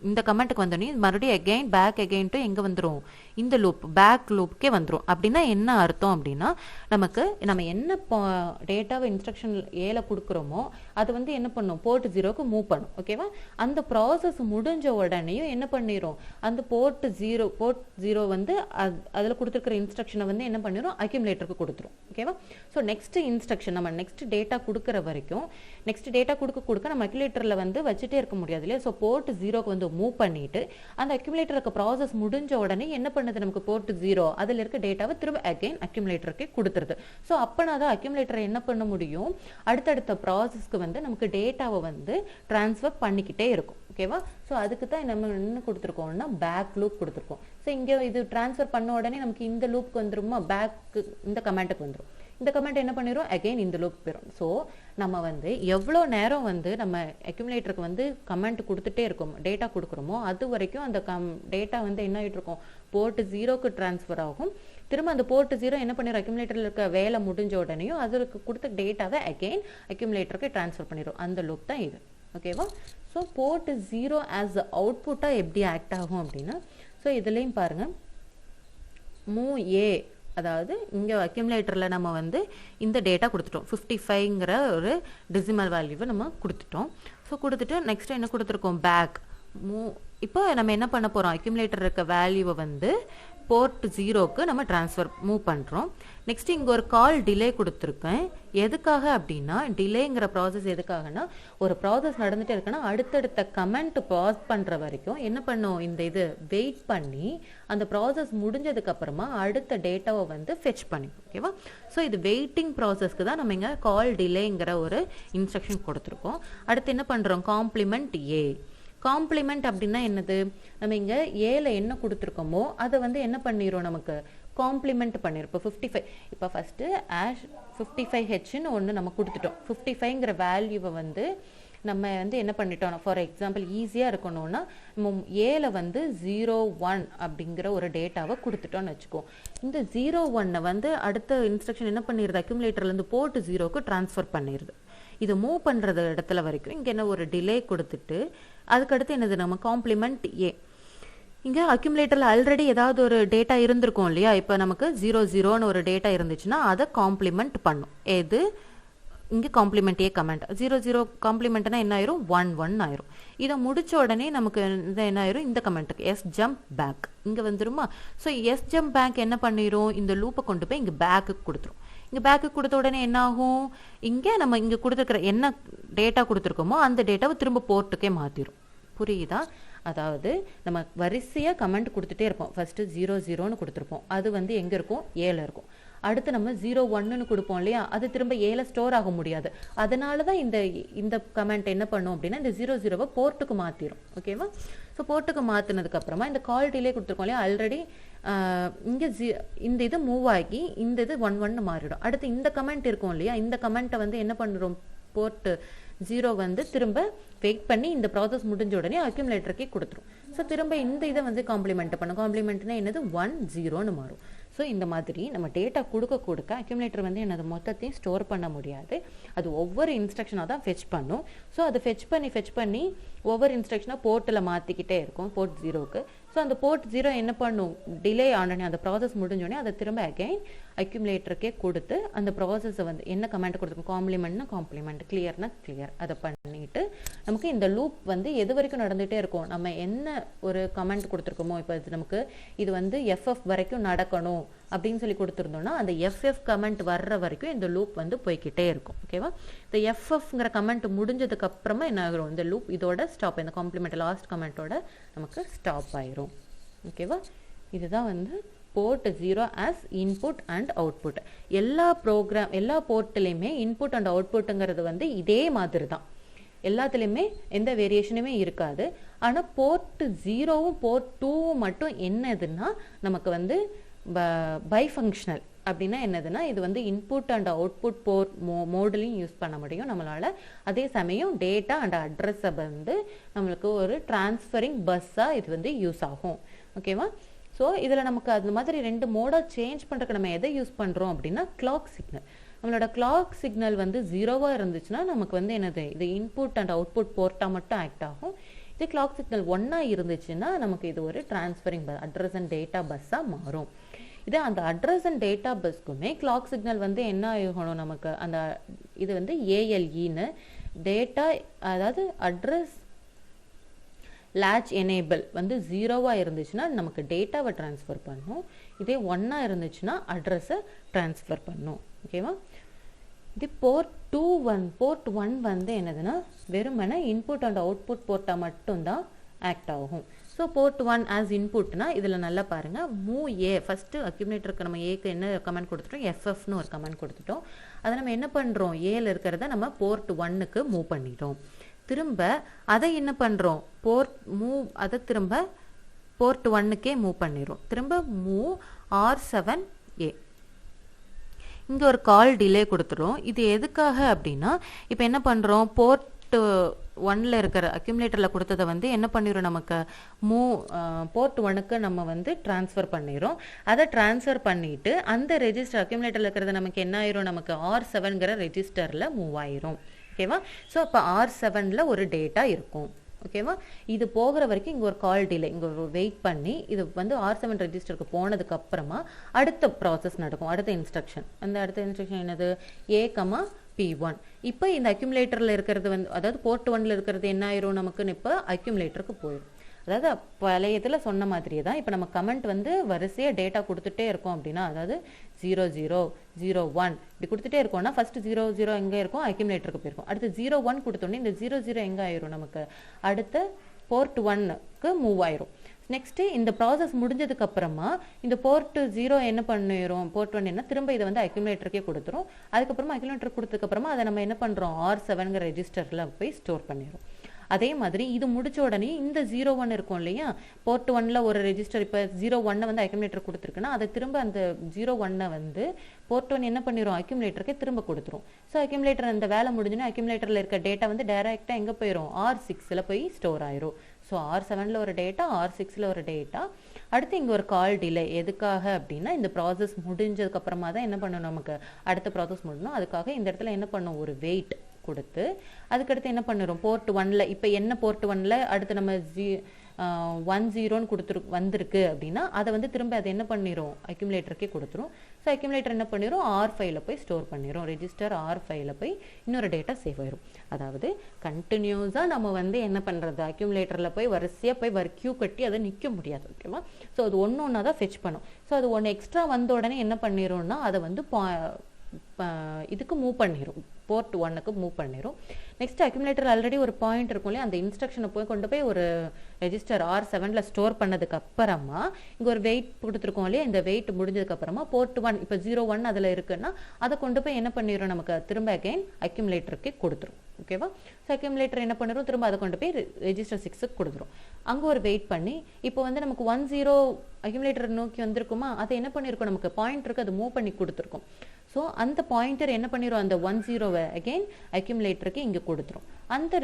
இந்த கமெண்ட்டுக்கு வந்தோடனே மறுபடியும் பேக் அகெயின்ட்டு எங்கே வந்துடும்? இந்த லூப் பேக் லூப்புக்கே வந்துடும். அப்படின்னா என்ன அர்த்தம் அப்படின்னா, நம்ம என்ன டேட்டாவை இன்ஸ்ட்ரக்ஷன் ஏல கொடுக்குறோமோ அது வந்து என்ன பண்ணும்? போர்ட் 0க்கு மூவ் பண்ணும். ஓகேவா? அந்த ப்ராசஸ் முடிஞ்ச உடனேயும் என்ன பண்ணிடும்? அந்த போர்ட் 0 வந்து அதில் கொடுத்துருக்கிற இன்ஸ்ட்ரக்ஷனை வந்து என்ன பண்ணிடும்? அக்யூமுலேட்டருக்கு கொடுத்துரும். ஓகேவா? ஸோ நெக்ஸ்ட் இன்ஸ்ட்ரக்ஷன் நம்ம நெக்ஸ்ட் டேட்டா கொடுக்குற வரைக்கும், நெக்ஸ்ட் டேட்டா கொடுக்க நம்ம அக்யூமுலேட்டரில் வந்து வச்சுட்டே இருக்க முடியாது இல்லையா? ஸோ போர்ட் 0க்கு வந்து மூவ் பண்ணிட்டு அந்த அக்யூமுலேட்டருக்கு ப்ராசஸ் முடிஞ்ச உடனே என்ன பண்ணுது? நமக்கு போர்ட் 0 அதில் இருக்க டேட்டாவை திரும்ப அகைன் அக்யூமுலேட்டருக்கே கொடுத்துருது. ஸோ அப்போனா தான் அக்யூமுலேட்டரை என்ன பண்ண முடியும்? அடுத்தடுத்த ப்ராசஸ்க்கு வந்து நமக்கு டேட்டாவை வந்து டிரான்ஸ்ஃபர் பண்ணிக்கிட்டே இருக்கும். ஓகேவா? ஸோ அதுக்கு தான் நம்ம என்ன கொடுத்துருக்கோம்னா பேக் லூப் கொடுத்துருக்கோம். ஸோ இங்கே இது டிரான்ஸ்ஃபர் பண்ண உடனே நமக்கு இந்த லூப்க்கு வந்துருமா? பேக்கு இந்த கமெண்ட்டுக்கு வந்துடும். இந்த கமெண்ட் என்ன பண்ணிடும்? அகெயின் இந்த லூப் போயிடும். ஸோ நம்ம வந்து எவ்வளோ நேரம் வந்து நம்ம அக்யூமுலேட்டருக்கு வந்து கமெண்ட் கொடுத்துட்டே இருக்கோம், டேட்டா கொடுக்குறோமோ அது வரைக்கும் அந்த டேட்டா வந்து என்ன ஆகிட்டு இருக்கும்? போர்ட் 0க்கு டிரான்ஸ்ஃபர் ஆகும். திரும்ப அந்த போர்ட் 0 என்ன பண்ணிடும்? அக்யூமுலேட்டரில் இருக்க வேலை முடிஞ்ச உடனேயும் அதற்கு கொடுத்த டேட்டாவை அகெயின் அக்யூமுலேட்டருக்கு டிரான்ஸ்ஃபர் பண்ணிடும். அந்த லூப் தான் இது. ஓகேவா? ஸோ போர்ட் 0 ஆஸ் அவுட்புட்டாக எப்படி ஆக்ட் ஆகும் அப்படின்னா, ஸோ இதுலேயும் பாருங்கள், மூவ் ஏ, அதாவது இங்கே அக்யூமுலேட்டரில் நம்ம வந்து இந்த டேட்டா கொடுத்துட்டோம், 55ங்கிற ஒரு டெசிமல் வேல்யூவை நம்ம கொடுத்துட்டோம். ஸோ கொடுத்துட்டு நெக்ஸ்ட் என்ன கொடுத்துருக்கோம்? Back move. இப்போ நம்ம என்ன பண்ண போகிறோம்? அக்யூமுலேட்டர் இருக்க வேல்யூவை வந்து போர்ட் 0க்கு நம்ம மூவ் பண்ணுறோம். நெக்ஸ்ட் இங்கே ஒரு கால் டிலே கொடுத்துருக்கேன். எதுக்காக அப்படின்னா, டிலேங்கிற ப்ராசஸ் எதுக்காகனா, ஒரு ப்ராசஸ் நடந்துகிட்டே இருக்குன்னா அடுத்தடுத்த கமெண்ட் பாஸ் பண்ணுற வரைக்கும் என்ன பண்ணும்? இந்த இது வெயிட் பண்ணி அந்த ப்ராசஸ் முடிஞ்சதுக்கப்புறமா அடுத்த டேட்டாவை வந்து ஃபெச் பண்ணிக்கும். ஓகேவா? ஸோ இது வெயிட்டிங் ப்ராசஸ்க்கு தான் நம்ம இங்கே கால் டிலேங்கிற ஒரு இன்ஸ்ட்ரக்ஷன் கொடுத்துருக்கோம். அடுத்து என்ன பண்ணுறோம்? காம்ப்ளிமெண்ட் ஏ. காம்ப்ளிமெண்ட் அப்படின்னா என்னது? நம்ம இங்கே ஏல என்ன கொடுத்துருக்கோமோ அதை வந்து என்ன பண்ணிடும்? நமக்கு காம்ப்ளிமெண்ட் பண்ணிடும். இப்போ 55, இப்போ ஃபஸ்ட்டு ஆஷ் 55Hன்னு ஒன்று நம்ம கொடுத்துட்டோம். 55ங்கிற வேல்யூவை வந்து நம்ம வந்து என்ன பண்ணிட்டோம்? ஃபார் எக்ஸாம்பிள் ஈஸியாக இருக்கணும்னா ஏல வந்து 01 அப்படிங்கிற ஒரு டேட்டாவை கொடுத்துட்டோன்னு வச்சுக்கோ. இந்த 01 வந்து அடுத்த இன்ஸ்ட்ரக்ஷன் என்ன பண்ணிடுது? அக்யூமுலேட்டர்லேருந்து போர்ட் 0க்கு டிரான்ஸ்ஃபர் பண்ணிடுது. இதை மூவ் பண்ணுறது இடத்துல வரைக்கும் இங்கே என்ன ஒரு டிலே கொடுத்துட்டு அதுக்கடுத்து என்னது? நம்ம காம்ப்ளிமெண்ட் ஏ. இங்கே அக்யூமுலேட்டரில் ஆல்ரெடி ஏதாவது ஒரு டேட்டா இருந்திருக்கும் இல்லையா? இப்போ நமக்கு 00ன்னு ஒரு டேட்டா இருந்துச்சுன்னா அதை காம்ப்ளிமெண்ட் பண்ணும். எது? இங்கே காம்ப்ளிமெண்ட் ஏ கமெண்ட். 00 காம்ப்ளிமெண்ட்னா என்ன ஆயிரும்? 11 ஆயிரும். இதை முடிச்ச உடனே நமக்கு என்ன ஆயிரும்? இந்த கமெண்ட்டுக்கு எஸ் ஜம்ப் பேக் இங்கே வந்துருமா? ஸோ எஸ் ஜம்ப் பேக் என்ன பண்ணிடும்? இந்த லூப்பை கொண்டு போய் இங்கே பேக்குக்கு கொடுத்துரும். இங்கே பேக்கு கொடுத்த உடனே என்ன ஆகும்? இங்கே நம்ம இங்கே கொடுத்துருக்கிற என்ன டேட்டா கொடுத்துருக்கோமோ அந்த டேட்டாவை திரும்ப போர்ட்டுக்கே மாற்றிடும். புரியுதா? அதாவது நம்ம வரிசையாக கமெண்ட் கொடுத்துட்டே இருப்போம். ஃபஸ்ட்டு 00ன்னு கொடுத்துருப்போம், அது வந்து எங்கே இருக்கும்? ஏல இருக்கும். அடுத்து நம்ம 01ன்னு கொடுப்போம் இல்லையா? அது திரும்ப ஏல ஸ்டோர் ஆக முடியாது. அதனால தான் இந்த கமெண்ட் என்ன பண்ணும் அப்படின்னா இந்த 00வை போர்ட்டுக்கு மாற்றிடும். ஓகேவா? ஸோ போர்ட்டுக்கு மாற்றினதுக்கு அப்புறமா இந்த கால் டிலே கொடுத்துருக்கோம் இல்லையா, ஆல்ரெடி இங்கே இந்த இது மூவ் ஆகி இந்த இது 1 மாறிடும். அடுத்து இந்த கமெண்ட் இருக்கும் இல்லையா, இந்த கமெண்ட்டை வந்து என்ன பண்ணுறோம், போர்ட் 0 வந்து திரும்ப வெயிட் பண்ணி இந்த ப்ராசஸ் முடிஞ்ச உடனே அக்யூமுலேட்டருக்கே கொடுத்துரும். ஸோ திரும்ப இந்த இதை வந்து காம்ப்ளிமெண்ட் பண்ணும். காம்ப்ளிமெண்ட்னா என்னது, 1 0ன்னு மாறும். ஸோ இந்த மாதிரி நம்ம டேட்டா கொடுக்க அக்யூமுலேட்டர் வந்து என்னது மொத்தத்தையும் ஸ்டோர் பண்ண முடியாது, அது ஒவ்வொரு இன்ஸ்ட்ரக்ஷனாக தான் ஃபெச் பண்ணும். ஸோ அதை ஃபெச் பண்ணி ஒவ்வொரு இன்ஸ்ட்ரக்ஷனாக போர்ட்டில் மாற்றிக்கிட்டே இருக்கும் போர்ட் 0க்கு. ஸோ அந்த போர்ட் 0 என்ன பண்ணும், டிலே ஆனோடனே அந்த ப்ராசஸ் முடிஞ்சோடனே அதை திரும்ப அகைன் அக்யூமுலேட்டருக்கே கொடுத்து அந்த ப்ராசஸை வந்து என்ன கமெண்ட் கொடுத்துருக்கோம், காம்ப்ளிமெண்ட்னா காம்ப்ளிமெண்ட், கிளியர்னா கிளியர், அதை பண்ணிட்டு நமக்கு இந்த லூப் வந்து எது வரைக்கும் நடந்துகிட்டே இருக்கும், நம்ம என்ன ஒரு கமெண்ட் கொடுத்துருக்கோமோ, இப்போ நமக்கு இது வந்து FF வரைக்கும் நடக்கணும் அப்படின்னு சொல்லி கொடுத்துருந்தோம்னா அந்த FF கமெண்ட் வர்ற வரைக்கும் இந்த லூப் வந்து போய்கிட்டே இருக்கும். ஓகேவா, இந்த FFங்கிற கமெண்ட் முடிஞ்சதுக்கு அப்புறமா என்ன ஆகும், இந்த லூப் இதோட ஸ்டாப், இந்த காம்ப்ளிமெண்ட் லாஸ்ட் கமெண்ட்டோட நமக்கு ஸ்டாப் ஆயிரும். ஓகேவா, இதுதான் வந்து port 0 as input and output. எல்லா போர்ட்லையுமே இன்புட் அண்ட் அவுட்புட்டுங்கிறது வந்து இதே மாதிரி தான், எல்லாத்துலேயுமே எந்த வேரியேஷனுமே இருக்காது. ஆனால் போர்ட் 0வும் போர்ட் 2வும் மட்டும் என்னதுன்னா நமக்கு வந்து பை ஃபங்க்ஷனல். அப்படின்னா என்னதுன்னா இது வந்து இன்புட் அண்ட் அவுட்புட் போர்ட் மோட்லையும் யூஸ் பண்ண முடியும் நம்மளால். அதே சமயம் டேட்டா அண்ட் அட்ரஸை வந்து நம்மளுக்கு ஒரு டிரான்ஸ்ஃபரிங் பஸ்ஸாக இது வந்து யூஸ் ஆகும். ஓகேவா, ஸோ இதில் நமக்கு அந்த மாதிரி 2 மோடாக சேஞ்ச் பண்ணுறதுக்கு நம்ம எதை யூஸ் பண்ணுறோம் அப்படின்னா கிளாக் சிக்னல். நம்மளோட கிளாக் சிக்னல் வந்து 0வாக இருந்துச்சுன்னா நமக்கு வந்து என்னது, இது இன்புட் அண்ட் அவுட்புட் போர்ட்டாக மட்டும் ஆக்ட் ஆகும். இது கிளாக் சிக்னல் 1ஆ இருந்துச்சுன்னா நமக்கு இது ஒரு டிரான்ஸ்ஃபரிங் அட்ரஸ் அண்ட் டேட்டா பஸ்ஸாக மாறும். இதே அந்த அட்ரஸ் அண்ட் டேட்டா பஸ்க்குமே கிளாக் சிக்னல் வந்து என்ன ஆகணும், நமக்கு அந்த இது வந்து ALEன்னு டேட்டா, அதாவது அட்ரஸ் latch enable வந்து 0வா இருந்துச்சுன்னா நமக்கு டேட்டாவை ட்ரான்ஸ்ஃபர் பண்ணும், இதே 1ஆ இருந்துச்சுன்னா அட்ரஸை ட்ரான்ஸ்ஃபர் பண்ணும். ஓகேவா, இது போர்ட் 1 வந்து என்னதுன்னா வெறுமனே இன்புட் அண்ட் அவுட்புட் போர்ட்டாக மட்டும்தான் ஆக்ட் ஆகும். ஸோ போர்ட் 1 ஆஸ் இன்புட்னா இதில் நல்லா பாருங்கள், மூவ் ஏ, ஃபஸ்ட்டு அக்யூமுலேட்டருக்கு நம்ம ஏக்கு என்ன கமெண்ட் கொடுத்துட்டோம், FFன்னு ஒரு கமெண்ட் கொடுத்துட்டோம். அதை நம்ம என்ன பண்ணுறோம், ஏல இருக்கிறத நம்ம போர்ட் 1க்கு மூவ் பண்ணிட்டோம். திரும்ப அதை என்ன பண்ணுறோம், அதை திரும்ப போர்ட் 1க்கே மூவ் பண்ணிடுறோம். திரும்ப மூவ் R7A, இங்கே ஒரு கால் டிலே கொடுத்துரும். இது எதுக்காக அப்படின்னா இப்போ என்ன பண்ணுறோம், போர்ட் 1ல் இருக்கிற அக்யூமுலேட்டரில் கொடுத்ததை வந்து என்ன பண்ணிடும், நமக்கு போர்ட் 1க்கு நம்ம வந்து ட்ரான்ஸ்ஃபர் பண்ணிடுறோம். அதை ட்ரான்ஸ்ஃபர் பண்ணிவிட்டு அந்த ரெஜிஸ்டர் அக்யூமுலேட்டரில் இருக்கிறது நமக்கு என்ன ஆயிரும், நமக்கு R7ங்கிற ரெஜிஸ்டரில் மூவ் ஆயிரும். ஓகேவா, ஸோ அப்போ R7ல் ஒரு டேட்டா இருக்கும். ஓகேவா, இது போகிற வரைக்கும் இங்கே ஒரு கால் டிலே, இங்கே ஒரு வெயிட் பண்ணி இது வந்து R7 ரெஜிஸ்டருக்கு போனதுக்கு அப்புறமா அடுத்த ப்ராசஸ் நடக்கும், அடுத்த இன்ஸ்ட்ரக்ஷன். அந்த அடுத்த இன்ஸ்ட்ரக்ஷன் என்னது, A, P1. இப்போ இந்த அக்யூமுலேட்டரில் இருக்கிறது வந்து, அதாவது போர்ட் 1ல் இருக்கிறது என்ன ஆயிரும், நமக்கு இப்போ அக்யூமுலேட்டருக்கு போயிடும். அதாவது பழைய இதில் சொன்ன மாதிரியே தான் இப்போ நம்ம கமெண்ட் வந்து வரிசையாக டேட்டா கொடுத்துட்டே இருக்கோம் அப்படின்னா, அதாவது 0 0 0 1 இப்படி கொடுத்துட்டே இருக்கோம்னா ஃபர்ஸ்ட் 0 0 எங்கே இருக்கும், அக்யூமுலேட்டருக்கு போயிருக்கும். அடுத்து 0 1 கொடுத்தோன்னே இந்த 0 0 எங்கே ஆயிரும், நமக்கு அடுத்த போர்ட் 1க்கு மூவ் ஆயிரும். நெக்ஸ்ட்டு இந்த ப்ராசஸ் முடிஞ்சதுக்கு அப்புறமா இந்த போர்ட் 0 என்ன பண்ணிடும், போர்ட் 1 என்ன திரும்ப இதை வந்து அக்யூமுலேட்டருக்கே கொடுத்துரும். அதுக்கப்புறமா அக்யூமுலேட்டர் கொடுத்ததுக்கப்புறமா அதை நம்ம என்ன பண்ணுறோம், R7ங்கிற ரெஜிஸ்டரில் போய் ஸ்டோர் பண்ணிடும். அதே மாதிரி இது முடிச்ச உடனே இந்த 0 1 இருக்கும் இல்லையா, போர்ட் 1ல் ஒரு ரெஜிஸ்டர் இப்போ 0 1 வந்து அக்யூமுலேட்டர் கொடுத்துருக்குன்னா அதை திரும்ப அந்த 0 1 வந்து போர்ட் 1 என்ன பண்ணிடும், அக்யூமுலேட்டருக்கே திரும்ப கொடுத்துரும். ஸோ அக்யூமுலேட்டர் அந்த வேலை முடிஞ்சுன்னா அக்யூமுலேட்டரில் இருக்க டேட்டா வந்து டைரெக்டாக எங்கே போயிடும், R6ல் போய் ஸ்டோர் ஆயிரும். ஸோ R7ல் ஒரு டேட்டா, R6ல் ஒரு டேட்டா. அடுத்து இங்கே ஒரு கால் டிலே, எதுக்காக அப்படின்னா இந்த ப்ராசஸ் முடிஞ்சதுக்கு அப்புறமா தான் என்ன பண்ணணும், நமக்கு அடுத்த ப்ராசஸ் முடியணும். அதுக்காக இந்த இடத்துல என்ன பண்ணும், ஒரு வெயிட் கொடுத்து அதுக்கடுத்து என்ன பண்ணுறோம், போர்ட் 1ல் இப்போ என்ன போர்ட் 1ல் அடுத்து நம்ம 10 வந்திருக்கு அப்படின்னா அதை வந்து திரும்ப அதை என்ன பண்ணிடும், அக்யூமுலேட்டருக்கே கொடுத்துரும். ஸோ அக்யூமுலேட்டர் என்ன பண்ணிடும், R5ல் போய் ஸ்டோர் பண்ணிடும், ரெஜிஸ்டர் R5ல் போய் இன்னொரு டேட்டா சேவ் ஆயிரும். அதாவது கண்டினியூஸாக நம்ம வந்து என்ன பண்ணுறது, அக்யூமுலேட்டரில் போய் வரிசையாக போய் கியூ கட்டி அதை நிற்க முடியாது. ஓகேவா, ஸோ அது ஒன்று ஒன்றா தான் ஃபெச் பண்ணும். ஸோ அது ஒன்று எக்ஸ்ட்ரா வந்த உடனே என்ன பண்ணிடும்னா அதை வந்து இதுக்கு மூவ் பண்ணிடும், போர்ட் 1க்கு மூவ் பண்ணிடும். நெக்ஸ்ட் அக்யூமுலேட்டர் ஆல்ரெடி ஒரு பாயிண்ட் இருக்கும் இல்லையா, அந்த இன்ஸ்ட்ரக்ஷனை கொண்டு போய் ஒரு ரெஜிஸ்டர் R7ல ஸ்டோர் பண்ணதுக்கு அப்புறமா இங்கே ஒரு வெயிட் கொடுத்துருக்கோம் இல்லையா, இந்த வெயிட் முடிஞ்சதுக்கு அப்புறமா போர்ட் 1 இப்போ 01 அதில் இருக்குன்னா அதை கொண்டு போய் என்ன பண்ணிடும், நமக்கு திரும்ப அகைன் அக்யூமுலேட்டருக்கு கொடுத்துரும். ஓகேவா? ஸோ அக்யூமுலேட்டர் என்ன பண்ணிடும், திரும்ப அதை கொண்டு போய் ரெஜிஸ்டர் 6க்கு கொடுத்துரும். அங்கே ஒரு வெயிட் பண்ணி இப்போ வந்து நமக்கு 10 அக்யூமுலேட்டர் நோக்கி வந்திருக்குமா, அதை என்ன பண்ணியிருக்கோம், நமக்கு பாயிண்ட் இருக்கு, அது மூவ் பண்ணி கொடுத்துருக்கோம். ஸோ அந்த பாயிண்டர் என்ன பண்ணிடும், அந்த 10வை அகெயின் அக்யூமுலேட்டருக்கு இங்கே கொடுத்துரும். அந்த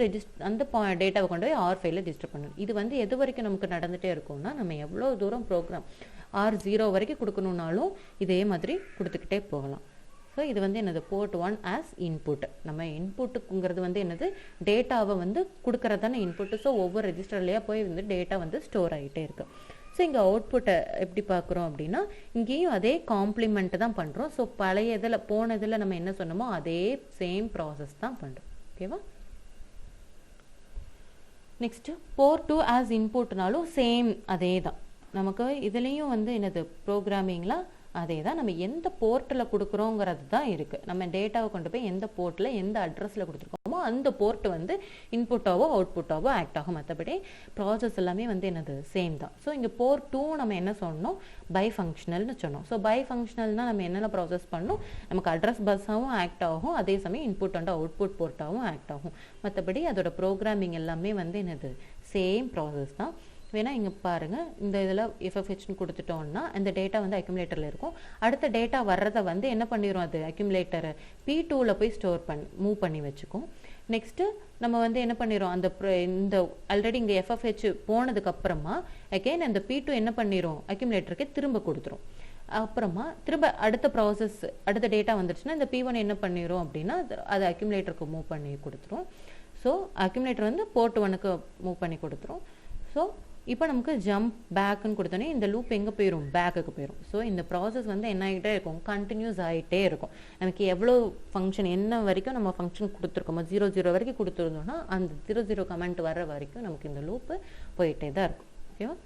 டேட்டாவை கொண்டு போய் R5ல ரெஜிஸ்டர் பண்ணணும். இது வந்து எது வரைக்கும் நமக்கு நடந்துகிட்டே இருக்கும்னா, நம்ம எவ்வளோ தூரம் ப்ரோக்ராம் R0 வரைக்கும் கொடுக்கணுன்னாலும் இதே மாதிரி கொடுத்துக்கிட்டே போகலாம். ஸோ இது வந்து என்னது, போர்ட் 1 ஆஸ் இன்புட். நம்ம இன்புட்டுங்கிறது வந்து என்னது, டேட்டாவை வந்து கொடுக்கறதான இன்புட்டு. ஸோ ஒவ்வொரு ரெஜிஸ்டர்லேயே போய் வந்து டேட்டா வந்து ஸ்டோர் ஆகிட்டே இருக்கு. ஸோ இங்கே அவுட்புட்டை எப்படி பார்க்குறோம் அப்படின்னா, இங்கேயும் அதே காம்ப்ளிமெண்ட் தான் பண்ணுறோம். ஸோ பழைய இதில் போன இதில் நம்ம என்ன சொன்னோமோ அதே சேம் ப்ராசஸ் தான் பண்ணுறோம். ஓகேவா? நெக்ஸ்ட்டு போர்ட் 2 ஆஸ் இன்புட்னாலும் சேம் அதே தான். நமக்கு இதுலேயும் வந்து என்னது, ப்ரோக்ராமிங்லாம் அதே தான். நம்ம எந்த போர்ட்டில் கொடுக்குறோங்கிறது தான் இருக்குது. நம்ம டேட்டாவை கொண்டு போய் எந்த போர்ட்டில் எந்த அட்ரஸில் கொடுத்துருக்கோமோ அந்த போர்ட் வந்து இன்புட்டாவோ அவுட்புட்டாவோ ஆக்ட் ஆகும். மற்றபடி ப்ராசஸ் எல்லாமே வந்து என்னது, சேம் தான். ஸோ இங்கே போர்ட் 2 நம்ம என்ன சொன்னோம், பை ஃபங்க்ஷனல்னு சொன்னோம். ஸோ பை ஃபங்க்ஷனல்னால் நம்ம என்னென்ன ப்ராசஸ் பண்ணோம், நமக்கு அட்ரஸ் பஸ்ஸாகவும் ஆக்ட் ஆகும், அதே சமயம் இன்புட் அண்ட் அவுட்புட் போர்ட்டாகவும் ஆக்ட் ஆகும். மற்றபடி அதோட ப்ரோக்ராமிங் எல்லாமே வந்து என்னது, சேம் ப்ராசஸ் தான். வேணா இங்கே பாருங்கள், இந்த இதில் FFHன்னு கொடுத்துட்டோம்னா இந்த டேட்டா வந்து அக்யூமுலேட்டரில் இருக்கும். அடுத்த டேட்டா வர்றதை வந்து என்ன பண்ணிடும், அது அக்யூமுலேட்டரை P2ல போய் மூவ் பண்ணி வச்சுக்கும். நெக்ஸ்ட்டு நம்ம வந்து என்ன பண்ணிடும், இந்த ஆல்ரெடி இங்கே FFH போனதுக்கப்புறமா அகெயின் அந்த P2 என்ன பண்ணிடும், அக்யூமுலேட்டருக்கு திரும்ப கொடுத்துரும். அப்புறமா திரும்ப அடுத்த ப்ராசஸ் அடுத்த டேட்டா வந்துடுச்சுன்னா இந்த P1 என்ன பண்ணிடும் அப்படின்னா, அது அக்யூமுலேட்டருக்கு மூவ் பண்ணி கொடுத்துரும். ஸோ அக்யூமுலேட்டர் வந்து போர்ட் 1க்கு மூவ் பண்ணி கொடுத்துரும். ஸோ இப்போ நமக்கு ஜம்ப் பேக்குன்னு கொடுத்தோன்னே இந்த லூப் எங்கே போயிடும், பேக்குக்கு போயிடும். ஸோ இந்த ப்ராசஸ் வந்து என்ன ஆகிட்டே இருக்கும், கண்டினியூஸ் ஆகிட்டே இருக்கும். நமக்கு எவ்வளோ ஃபங்க்ஷன் என்ன வரைக்கும் நம்ம ஃபங்க்ஷன் கொடுத்துருக்கோமோ 00 வரைக்கும் கொடுத்துருந்தோம்னா அந்த 00 கமெண்ட் வர்ற வரைக்கும் நமக்கு இந்த லூப்பு போயிட்டே தான் இருக்கும். ஓகேவா?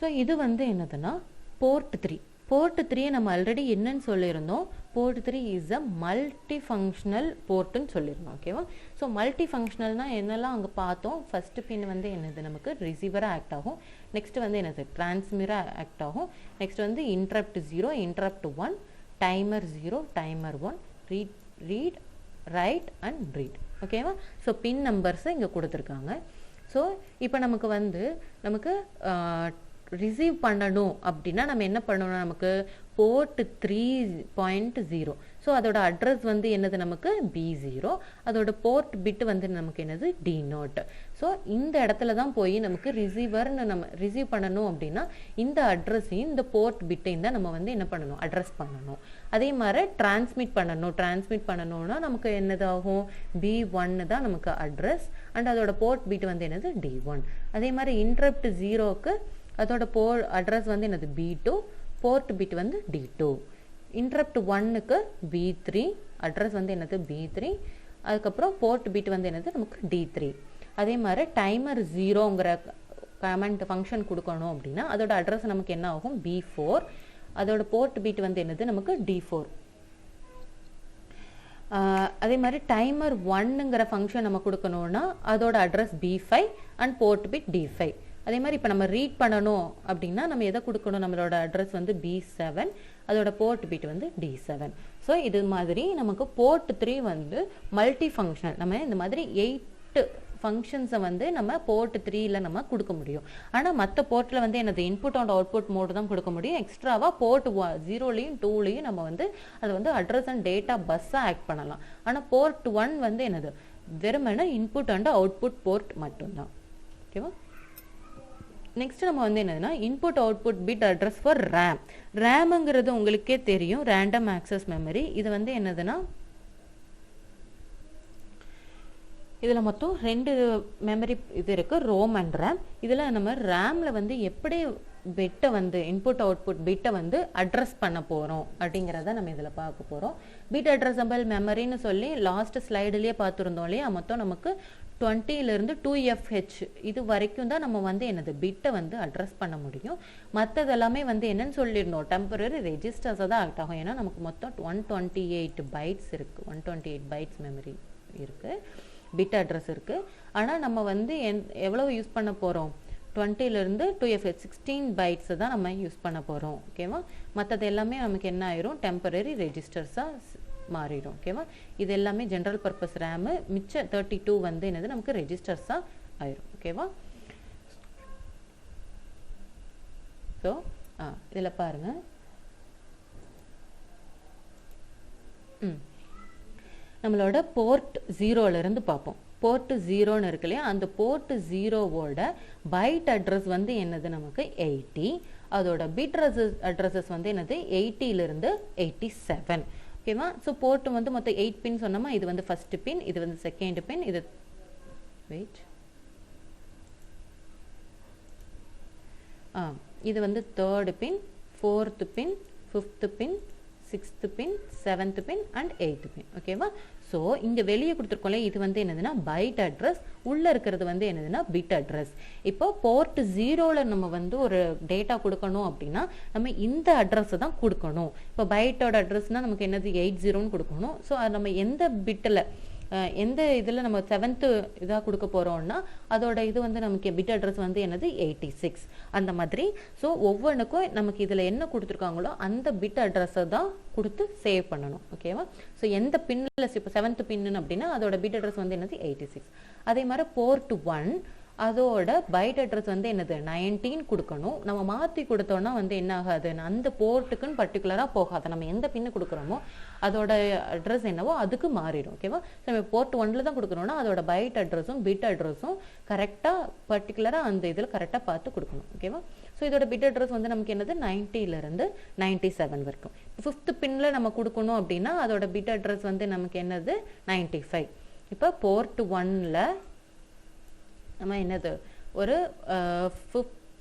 ஸோ இது வந்து என்னதுன்னா போர்ட் 3. போர்ட் 3 நம்ம ஆல்ரெடி என்னன்னு சொல்லியிருந்தோம், port 3 is a multi functional போர்ட்டுன்னு சொல்லியிருந்தோம். ஓகேவா? ஸோ மல்டி ஃபங்க்ஷனல்னால் என்னெல்லாம் அங்கே பார்த்தோம், ஃபஸ்ட்டு பின் வந்து என்னது, நமக்கு ரிசீவராக ஆக்ட் ஆகும். நெக்ஸ்ட் வந்து என்னது, டிரான்ஸ்மிட்டராக ஆக்ட் ஆகும். நெக்ஸ்ட் வந்து interrupt 0, interrupt 1, timer 0, timer 1, read write and read. ஓகேவா? ஸோ பின் நம்பர்ஸை இங்கே கொடுத்துருக்காங்க. ஸோ இப்போ நமக்கு ரிசீவ் பண்ணணும் அப்படின்னா நம்ம என்ன பண்ணணும், நமக்கு போர்ட் 3.0. ஸோ அதோட அட்ரஸ் வந்து என்னது, நமக்கு B0. அதோட போர்ட் பிட் வந்து நமக்கு என்னது, D0. ஸோ இந்த இடத்துல தான் போய் நமக்கு நம்ம ரிசீவ் பண்ணணும் அப்படின்னா இந்த அட்ரஸையும் இந்த போர்ட் பிட்டையும் தான் நம்ம வந்து என்ன பண்ணணும், அட்ரஸ் பண்ணணும். அதே மாதிரி டிரான்ஸ்மிட் பண்ணணும்னா நமக்கு என்னதாகும், B1 தான் நமக்கு அட்ரஸ் அண்ட் அதோட போர்ட் பிட் வந்து என்னது, D1. அதே மாதிரி இன்டரப்ட் 0க்கு அதோட அட்ரஸ் வந்து என்னது, B2, போர்ட் பிட் வந்து D2. இன்டரப்ட் 1க்கு B3, அட்ரஸ் வந்து என்னது, B3. அதுக்கப்புறம் போர்ட் பிட் வந்து என்னது, நமக்கு D3. அதே மாதிரி டைமர் 0ங்கிற கமெண்ட் ஃபங்க்ஷன் கொடுக்கணும் அப்படின்னா அதோட அட்ரஸ் நமக்கு என்ன ஆகும், B4. அதோட போர்ட் பிட் வந்து என்னது, நமக்கு D4. அதே மாதிரி டைமர் 1ங்கிற ஃபங்க்ஷன் நம்ம கொடுக்கணும்னா அதோட address B5 and board bit D5. அதே மாதிரி இப்போ நம்ம ரீட் பண்ணணும் அப்படின்னா நம்ம எதை கொடுக்கணும், நம்மளோட அட்ரஸ் வந்து B7, அதோட போர்ட் பிட் வந்து D7. ஸோ இது மாதிரி நமக்கு போர்ட் 3 வந்து மல்டி ஃபங்க்ஷனல். நம்ம இந்த மாதிரி 8 ஃபங்க்ஷன்ஸை வந்து நம்ம போர்ட் 3ல நம்ம கொடுக்க முடியும். ஆனால் மற்ற போர்ட்டில் வந்து என்னது, இன்புட் அண்ட் அவுட்புட் மோடு தான் கொடுக்க முடியும். எக்ஸ்ட்ராவாக போர்ட் 0லையும் 2லையும் நம்ம வந்து அதை வந்து அட்ரஸ் அண்ட் டேட்டா பஸ்ஸாக ஆக்ட் பண்ணலாம். ஆனால் போர்ட் 1 வந்து என்னது, வெறுமனே இன்புட் அண்ட் அவுட்புட் போர்ட் மட்டும்தான். ஓகேவா? நெக்ஸ்ட் நம்ம வந்து என்னதுன்னா input output bit address for RAM. ரேம்ங்கிறது உங்களுக்கே தெரியும், ரேண்டம் ஆக்சஸ் மெமரி. இது வந்து என்னதுன்னா இதில் மொத்தம் 2 மெமரி இது இருக்குது, ரோம் அண்ட் ரேம். இதில் நம்ம ரேமில் வந்து எப்படி பிட்டை வந்து இன்புட் அவுட்புட் பிட்டை வந்து அட்ரஸ் பண்ண போகிறோம் அப்படிங்கிறத நம்ம இதில் பார்க்க போகிறோம். பிட் அட்ரஸபிள் மெமரின்னு சொல்லி லாஸ்ட் ஸ்லைடுலேயே பார்த்துருந்தோம் இல்லையா, மொத்தம் நமக்கு 20லேருந்து 2FH இது வரைக்கும் தான் நம்ம வந்து என்னது பிட்டை வந்து அட்ரஸ் பண்ண முடியும். மற்றது எல்லாமே வந்து என்னன்னு சொல்லியிருந்தோம், டெம்பரரி ரெஜிஸ்டர்ஸை தான் ஆக்ட் ஆகும். ஏன்னா நமக்கு மொத்தம் 128 பைட்ஸ் இருக்குது, 128 பைட்ஸ் மெமரி இருக்குது, பிட் அட்ரஸ் இருக்குது. ஆனால் நம்ம வந்து எவ்வளவு யூஸ் பண்ண போகிறோம், 20லேருந்து 2FH 16 பைட்ஸை தான் நம்ம யூஸ் பண்ண போகிறோம். ஓகேவா? மற்றது எல்லாமே நமக்கு என்ன ஆயிரும், டெம்பரரி ரெஜிஸ்டர்ஸாக மாறிடும். ஓகேவா? இது எல்லாமே ஜென்ரல் பர்பஸ் ரேமு, மிச்ச 32 வந்து என்னது நமக்கு ரெஜிஸ்டர்ஸாக ஆயிரும். ஓகேவா? ஸோ இதில் பாருங்க, நம்மளோட போர்ட் 0லேருந்து பார்ப்போம். போர்ட் 0ன்னு இருக்கு இல்லையா, அந்த போர்ட் 0வோட பைட் அட்ரஸ் வந்து என்னது நமக்கு 80, அதோட பிட் அட்ரஸஸ் வந்து என்னது 80லேருந்து 87. ஓகேவா? ஸோ போர்ட்டு வந்து மொத்தம் 8 பின் சொன்னோமா, இது வந்து ஃபர்ஸ்ட் பின், இது வந்து செகண்ட் பின், இது இது வந்து third pin, fourth pin, fifth pin, sixth pin, seventh pin and eighth pin. ஓகேவா? ஸோ இங்கே வெளியே கொடுத்துருக்கோம்ல, இது வந்து என்னதுன்னா பைட் அட்ரஸ், உள்ளே இருக்கிறது வந்து என்னதுன்னா பிட் அட்ரஸ். இப்போ போர்ட் 0ல் நம்ம வந்து ஒரு டேட்டா கொடுக்கணும் அப்படின்னா நம்ம இந்த அட்ரஸை தான் கொடுக்கணும். இப்போ பைட்டோட அட்ரஸ்னால் நமக்கு என்னது 80ன்னு கொடுக்கணும். ஸோ அது நம்ம எந்த பிட்டில் எந்த இதில் நம்ம 7th இதாக கொடுக்க போகிறோம்னா அதோட இது வந்து நமக்கு பிட் அட்ரஸ் வந்து என்னது 86 அந்த மாதிரி. ஸோ ஒவ்வொன்றுக்கும் நமக்கு இதில் என்ன கொடுத்துருக்காங்களோ அந்த பிட் அட்ரஸை தான் கொடுத்து சேவ் பண்ணணும். ஓகேவா? ஸோ எந்த பின்னில் இப்போ 7th பின்னு அப்படின்னா அதோட பிட் அட்ரஸ் வந்து என்னது 86. அதே மாதிரி போர்ட் 1 அதோட பைட் அட்ரஸ் வந்து என்னது 19 கொடுக்கணும். நம்ம மாற்றி கொடுத்தோன்னா வந்து என்ன ஆகாது, அந்த போர்ட்டுக்குன்னு பர்டிகுலராக போகாது. நம்ம எந்த பின்னு கொடுக்குறோமோ அதோட அட்ரஸ் என்னவோ அதுக்கு மாறிடும். ஓகேவா? ஸோ நம்ம போர்ட் 1ல் தான் கொடுக்குறோம்னா அதோட பைட் அட்ரஸும் பிட் அட்ரஸும் கரெக்டாக பர்டிகுலராக அந்த இதில் கரெக்டாக பார்த்து கொடுக்கணும். ஓகேவா? ஸோ இதோட பிட் அட்ரஸ் வந்து நமக்கு என்னது 90லேருந்து 97 வரைக்கும். 5th பின்னில் நம்ம கொடுக்கணும் அப்படின்னா அதோட பிட் அட்ரஸ் வந்து நமக்கு என்னது 95. இப்போ போர்ட் 1ல் நம்ம என்னது ஒரு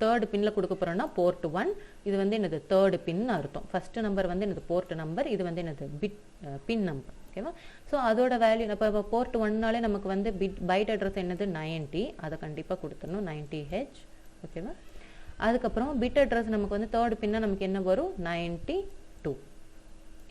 தேர்ட் பின்னில் கொடுக்க போகிறோம்னா போர்ட் 1, இது வந்து என்னது தேர்ட் பின் அர்த்தம். ஃபர்ஸ்ட் நம்பர் வந்து என்னது போர்ட் நம்பர், இது வந்து என்னது பின் நம்பர். ஓகேவா? ஸோ அதோட வேல்யூ இப்போ போர்ட் 1னாலே நமக்கு வந்து பைட் அட்ரஸ் என்னது 90, அதை கண்டிப்பாக கொடுத்துடணும் 90H. ஓகேவா? அதுக்கப்புறம் பிட் அட்ரஸ் நமக்கு வந்து தேர்ட் பின்னா நமக்கு என்ன வரும் 92.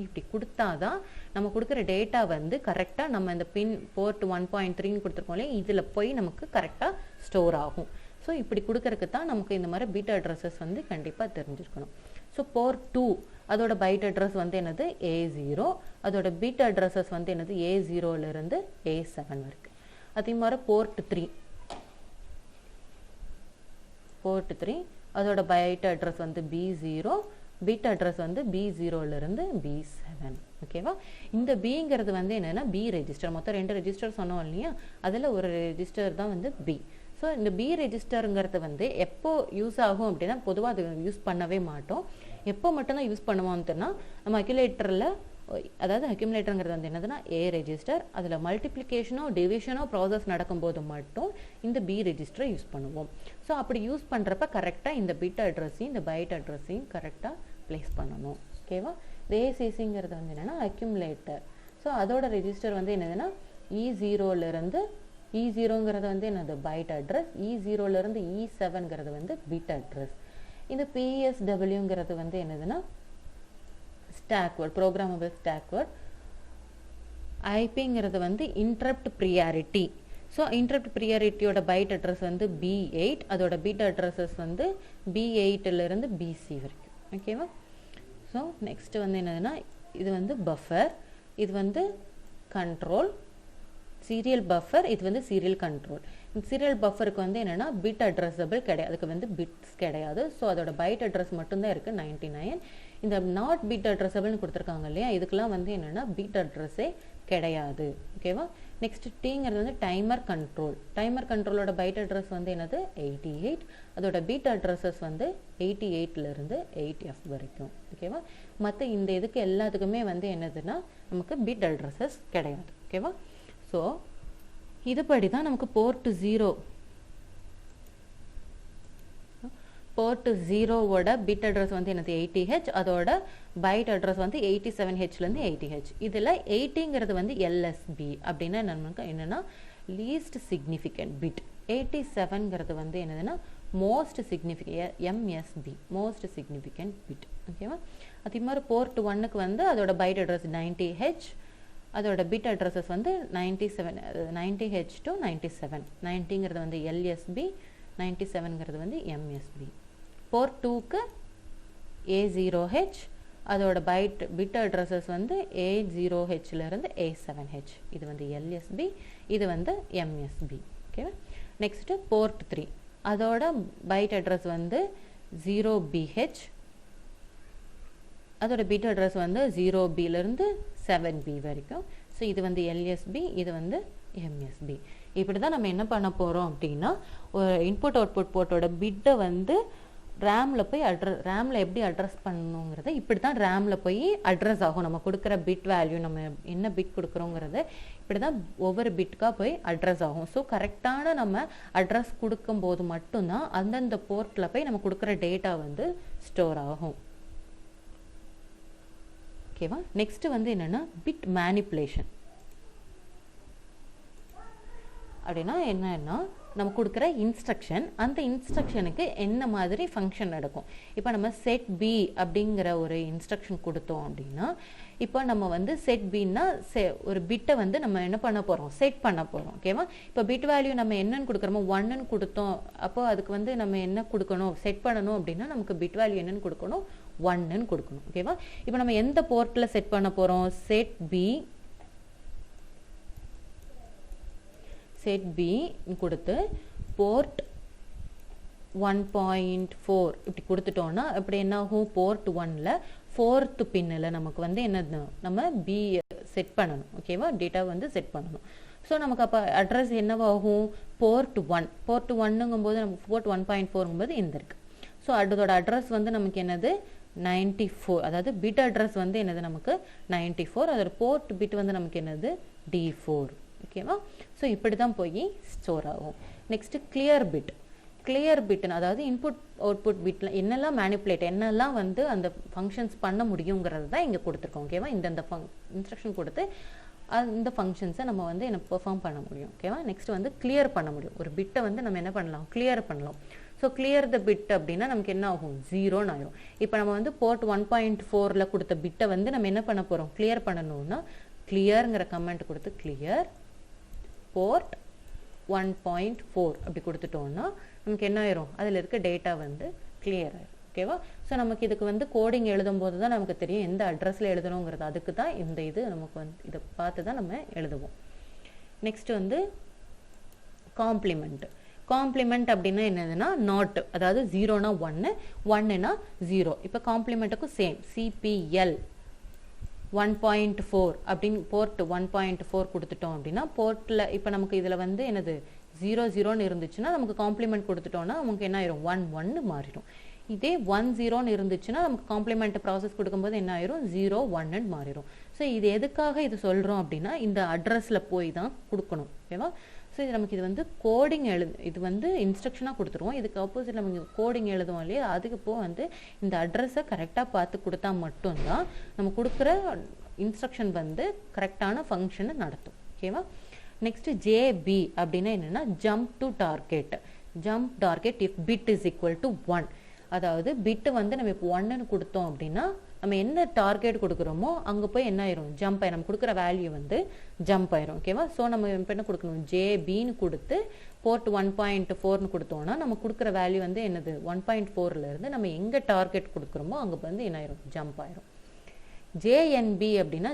இப்படி கொடுத்தாதான் நம்ம கொடுக்குற டேட்டா வந்து கரெக்டாக நம்ம இந்த பின் போர்ட் 1.3ன்னு கொடுத்துருக்கோம்ல இதில் போய் நமக்கு கரெக்டாக ஸ்டோர் ஆகும். ஸோ இப்படி கொடுக்கறதுக்கு தான் நமக்கு இந்த மாதிரி பிட் அட்ரஸஸ் வந்து கண்டிப்பாக தெரிஞ்சிருக்கணும். ஸோ போர்ட் 2 அதோட பைட் அட்ரஸ் வந்து என்னது A0, அதோட பிட் அட்ரஸஸ் வந்து என்னது A0லேருந்து A7 வரைக்கும். அதே மாதிரி போர்ட் 3 அதோட பைட் அட்ரஸ் வந்து B0, பிட் அட்ரஸ் வந்து B0லேருந்து B7. ஓகேவா? இந்த பிங்கிறது வந்து என்னன்னா பி ரெஜிஸ்டர், மொத்தம் 2 ரெஜிஸ்டர் சொன்னோம் இல்லையா, அதில் ஒரு ரெஜிஸ்டர் தான் வந்து பி. ஸோ இந்த பி ரெஜிஸ்டருங்கிறது வந்து எப்போ யூஸ் ஆகும் அப்படின்னா பொதுவாக அது யூஸ் பண்ணவே மாட்டோம். எப்போ மட்டும்தான் யூஸ் பண்ணுவோம்னா நம்ம அக்யூமுலேட்டரில், அதாவது அக்யூமுலேட்டருங்கிறது வந்து என்னதுன்னா ஏ ரெஜிஸ்டர், அதில் மல்டிப்ளிகேஷனோ டிவிஷனோ ப்ராசஸ் நடக்கும்போது மட்டும் இந்த பி ரெஜிஸ்டரை யூஸ் பண்ணுவோம். ஸோ அப்படி யூஸ் பண்ணுறப்ப கரெக்டாக இந்த பிட் அட்ரஸையும் இந்த பைட் அட்ரஸையும் கரெக்டாக ப்ளேஸ் பண்ணணும். ஓகேவா? ஏசிசிங்கிறது வந்து என்னென்னா அக்யூமுலேட்டர். ஸோ அதோட ரெஜிஸ்டர் வந்து என்னதுன்னா E0லேருந்து E0ங்கிறது வந்து என்னது பைட் அட்ரஸ், E0லேருந்து E7ங்கிறது வந்து பிட் அட்ரஸ். இந்த PSWங்கிறது வந்து என்னதுன்னா stack word, programmable stack word. ஐபிங்கிறது வந்து இன்டரப்ட் ப்ரியாரிட்டி. ஸோ இன்டரப்ட் ப்ரியாரிட்டியோட பைட் அட்ரஸ் வந்து B8, அதோட பிட் அட்ரஸஸ் வந்து B8லேருந்து BC வரைக்கும். ஓகேவா? ஸோ நெக்ஸ்ட் வந்து என்னதுன்னா இது வந்து பஃபர், இது வந்து கண்ட்ரோல், சீரியல் பஃபர், இது வந்து சீரியல் கண்ட்ரோல். சீரியல் பஃபருக்கு வந்து என்னென்னா பிட் அட்ரஸபிள் கிடையாது, அதுக்கு வந்து பிட்ஸ் கிடையாது. ஸோ அதோட பைட் அட்ரஸ் மட்டும்தான் இருக்குது 99. இந்த நாட் பிட் அட்ரஸபிள்னு கொடுத்துருக்காங்க இல்லையா, இதுக்கெல்லாம் வந்து என்னென்னா பிட் அட்ரஸே கிடையாது. ஓகேவா? நெக்ஸ்ட் டீங்கிறது வந்து டைமர் கண்ட்ரோல். டைமர் கண்ட்ரோலோட பைட் அட்ரஸ் வந்து என்னது 88, அதோட பிட் அட்ரஸஸ் வந்து 88லேருந்து 8F வரைக்கும். ஓகேவா? மற்ற இந்த இதுக்கு எல்லாத்துக்குமே வந்து என்னதுன்னா நமக்கு பிட் அட்ரஸஸ் கிடையாது. ஓகேவா? ஸோ இதுபடி தான் நமக்கு போர்ட் 0வோட பிட் அட்ரஸ் வந்து என்னது 80H, அதோட பைட் அட்ரஸ் வந்து 87Hலேருந்து 80H. இதில் 80ங்கிறது வந்து LSB அப்படின்னா நமக்கு என்னென்னா லீஸ்ட் சிக்னிஃபிகண்ட் பிட். 87ங்கிறது வந்து என்னதுன்னா most significant MSB, most significant bit. ஓகேவா? அதே மாதிரி போர்ட் 1க்கு வந்து அதோட பைட் அட்ரஸ் 90H, அதோட பிட் அட்ரஸஸ் வந்து 90H to 97. 90ங்கிறது வந்து LSB, 97ங்கிறது வந்து MSB. போர்ட் 2க்கு A0H, அதோட பிட் அட்ரஸஸ் வந்து A0Hல இருந்து A7H. இது வந்து LSB, இது வந்து MSB. ஓகேவா? நெக்ஸ்ட் போர்ட் 3, அதோட பைட் அட்ரஸ் வந்து 0BH, அதோட பிட் அட்ரஸ் வந்து 0Bல இருந்து 7B வரைக்கும். ஸோ இது வந்து LSB, இது வந்து MSB. இப்படி தான் நம்ம என்ன பண்ண போகிறோம் அப்படின்னா, ஒரு இன்புட் அவுட்புட் போர்ட்டோட பிட்டை வந்து ரேமில் போய் ரேமில் எப்படி அட்ரஸ் பண்ணணுங்கிறத இப்படி தான் ரேமில் போய் அட்ரஸ் ஆகும். நம்ம கொடுக்குற பிட் வேல்யூ, நம்ம என்ன பிட் கொடுக்குறோங்கிறது இப்படி தான் ஒவ்வொரு பிட்காக போய் அட்ரஸ் ஆகும். ஸோ கரெக்டான நம்ம அட்ரஸ் கொடுக்கும்போது மட்டும்தான் அந்தந்த போர்ட்டில் போய் நம்ம கொடுக்குற டேட்டா வந்து ஸ்டோர் ஆகும். ஓகேவா? நெக்ஸ்ட் வந்து என்னன்னா பிட் மேனிப்புலேஷன். அப்படின்னா என்னன்னா நம்ம கொடுக்குற இன்ஸ்ட்ரக்ஷன், அந்த இன்ஸ்ட்ரக்ஷனுக்கு என்ன மாதிரி ஃபங்க்ஷன் நடக்கும். இப்போ நம்ம செட் பி அப்படிங்கிற ஒரு இன்ஸ்ட்ரக்ஷன் கொடுத்தோம் அப்படின்னா, இப்போ நம்ம வந்து செட் பின்னா ஒரு பிட்டை வந்து நம்ம என்ன பண்ண போகிறோம், செட் பண்ண போகிறோம். ஓகேவா? இப்போ பிட் வேல்யூ நம்ம என்னன்னு கொடுக்குறோமோ 1ன்னு கொடுத்தோம். அப்போ அதுக்கு வந்து நம்ம என்ன கொடுக்கணும், செட் பண்ணணும் அப்படின்னா நமக்கு பிட் வேல்யூ என்னன்னு கொடுக்கணும், 1ன்னு கொடுக்கணும். ஓகேவா? இப்போ நம்ம எந்த போர்ட்டில் செட் பண்ண போகிறோம், செட் பி கொடுத்து போர்ட் 1.4 இப்படி கொடுத்துட்டோம்னா இப்படி என்ன ஆகும், போர்ட் 1ல 4th பின்னில் நமக்கு வந்து என்னது, நம்ம பி செட் பண்ணணும். ஓகேவா? டேட்டா வந்து செட் பண்ணணும். ஸோ நமக்கு அப்போ அட்ரஸ் என்னவாகும், போர்ட் 1ங்கும்போது நமக்கு போர்ட் 1.4ங்கும்போது இந்த இருக்கு. ஸோ அதோட அட்ரஸ் வந்து நமக்கு என்னது 94, அதாவது பிட் அட்ரஸ் வந்து என்னது நமக்கு 94, அதோட போர்ட் பிட் வந்து நமக்கு என்னது D4. ஓகேவா? ஸோ இப்படி தான் போய் ஸ்டோர் ஆகும். நெக்ஸ்ட் கிளியர் பிட், அதாவது இன்புட் அவுட்புட் பிட்ல என்னெல்லாம் மேனிப்புலேட், என்னெல்லாம் வந்து அந்த ஃபங்க்ஷன்ஸ் பண்ண முடியுங்கிறது தான் இங்கே கொடுத்துருக்கோம். ஓகேவா? இந்த இன்ஸ்ட்ரக்ஷன் கொடுத்து அந்த ஃபங்க்ஷன்ஸை நம்ம வந்து என்ன பெர்ஃபார்ம் பண்ண முடியும். ஓகேவா? நெக்ஸ்ட் வந்து கிளியர் பண்ண முடியும். ஒரு பிட்டை வந்து நம்ம என்ன பண்ணலாம், கிளியர் பண்ணலாம். ஸோ கிளியர் த பிட் அப்படின்னா நமக்கு என்ன ஆகும், 0ன்னு ஆயிரும். இப்போ நம்ம வந்து போர்ட் 1.4ல கொடுத்த பிட்டை வந்து நம்ம என்ன பண்ண போகிறோம், கிளியர் பண்ணணும்னா கிளியருங்கிற கமெண்ட் கொடுத்து கிளியர் போர்ட் 1.4 அப்படி கொடுத்துட்டோம்னா நமக்கு என்ன ஆயிரும், அதில் இருக்க டேட்டா வந்து கிளியர் ஆயிரும். ஓகேவா? ஸோ நமக்கு இதுக்கு வந்து கோடிங் எழுதும் போது தான் நமக்கு தெரியும் எந்த அட்ரஸில் எழுதணுங்கிறது. அதுக்கு தான் இந்த இது நமக்கு வந்து இதை பார்த்து தான் நம்ம எழுதுவோம். நெக்ஸ்ட் வந்து காம்ப்ளிமெண்ட் அப்படின்னா என்னதுன்னா நாட், அதாவது 0னா 1, 1னா 0. இப்போ காம்ப்ளிமெண்ட்டுக்கும் சேம் CPL 1.4 அப்படின்னு போர்ட் 1.4 கொடுத்துட்டோம் அப்படின்னா போர்ட்டில் இப்போ நமக்கு இதில் வந்து என்னது 00ன்னு இருந்துச்சுன்னா நமக்கு காம்ப்ளிமெண்ட் கொடுத்துட்டோம்னா நமக்கு என்ன ஆயிரும், 1 மாறிடும். இதே 10ன்னு இருந்துச்சுன்னா நமக்கு காம்ப்ளிமெண்ட் ப்ராசஸ் கொடுக்கும்போது என்ன ஆயிரும், 01ன்னு மாறிடும். ஸோ இது எதுக்காக இது சொல்கிறோம் அப்படின்னா இந்த அட்ரஸில் போய் தான் கொடுக்கணும். ஓகேவா? ஸோ இது நமக்கு இது வந்து கோடிங் இது வந்து இன்ஸ்ட்ரக்ஷனாக கொடுத்துருவோம். இதுக்கு ஆப்போசிட் நம்ம கோடிங் எழுதுவோம் இல்லையா, அதுக்கு இப்போ வந்து இந்த அட்ரஸை கரெக்டாக பார்த்து கொடுத்தா மட்டும்தான் நம்ம கொடுக்குற இன்ஸ்ட்ரக்ஷன் வந்து கரெக்டான ஃபங்க்ஷனை நடத்தும். ஓகேவா? நெக்ஸ்ட் JB அப்படின்னா என்னென்னா jump to target if bit is equal to 1. அதாவது பிட்டு வந்து நம்ம இப்போ 1ன்னு கொடுத்தோம் அப்படின்னா நம்ம என்ன டார்கெட் கொடுக்குறோமோ அங்கே போய் என்ன ஆயிரும், ஜம்ப் ஆயிரும். நம்ம கொடுக்குற வேல்யூ வந்து ஜம்ப் ஆயிரும். ஓகேவா? ஸோ நம்ம இப்போ என்ன கொடுக்கணும், JBன்னு கொடுத்து போர்ட் 1.4ன்னு கொடுத்தோம்னா நம்ம கொடுக்குற வேல்யூ வந்து என்னது 1.4ல இருந்து நம்ம எங்கே டார்கெட் கொடுக்குறோமோ அங்கே வந்து என்ன ஆயிரும், ஜம்ப் ஆயிரும். JNB அப்படின்னா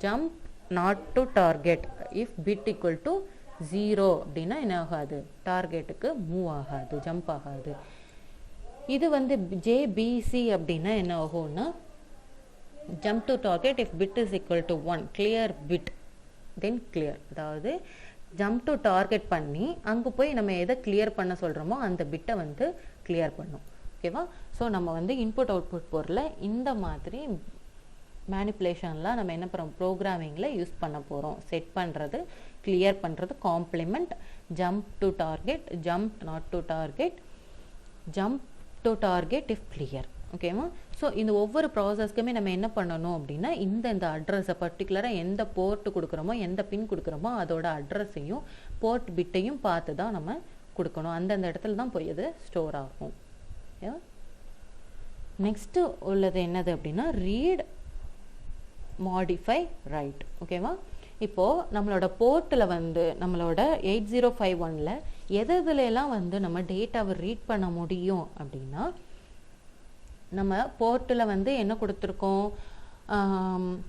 jump not to target if bit equal to 0 அப்படின்னா என்ன ஆகாது, டார்கெட்டுக்கு மூவ் ஆகாது, ஜம்ப் ஆகாது. இது வந்து JBC அப்படின்னா என்ன ஆகும்னா jump to target if bit is equal to 1, clear bit then clear. அதாவது ஜம்ப் டு டார்கெட் பண்ணி அங்கே போய் நம்ம எதை கிளியர் பண்ண சொல்கிறோமோ அந்த பிட்டை வந்து கிளியர் பண்ணும். ஓகேவா? ஸோ நம்ம வந்து இன்புட் அவுட்புட் பொருளை இந்த மாதிரி மேனிப்புலேஷன்லாம் நம்ம என்ன பண்ணுறோம், ப்ரோக்ராமிங்கில் யூஸ் பண்ண போகிறோம். செட் பண்ணுறது, கிளியர் பண்ணுறது, complement, jump to target, jump not to target, jump to target if clear. ஓகேவா? ஸோ இந்த ஒவ்வொரு ப்ராசஸ்க்குமே நம்ம என்ன பண்ணணும் அப்படின்னா இந்த அட்ரஸை பர்டிகுலராக எந்த போர்ட் கொடுக்குறோமோ எந்த பின் கொடுக்குறோமோ அதோட அட்ரஸையும் போர்ட் பிட்டையும் பார்த்து தான் நம்ம கொடுக்கணும். அந்தந்த இடத்துல தான் போய் அது ஸ்டோர் ஆகும். நெக்ஸ்ட்டு உள்ளது என்னது அப்படின்னா ரீட் மாடிஃபை ரைட். ஓகேவா? இப்போது நம்மளோட போர்ட்டில் வந்து நம்மளோட 8051ல் எதுலாம் வந்து நம்ம டேட்டாவை ரீட் பண்ண முடியும் அப்படின்னா நம்ம போர்ட்டில் வந்து என்ன கொடுத்துருக்கோம்,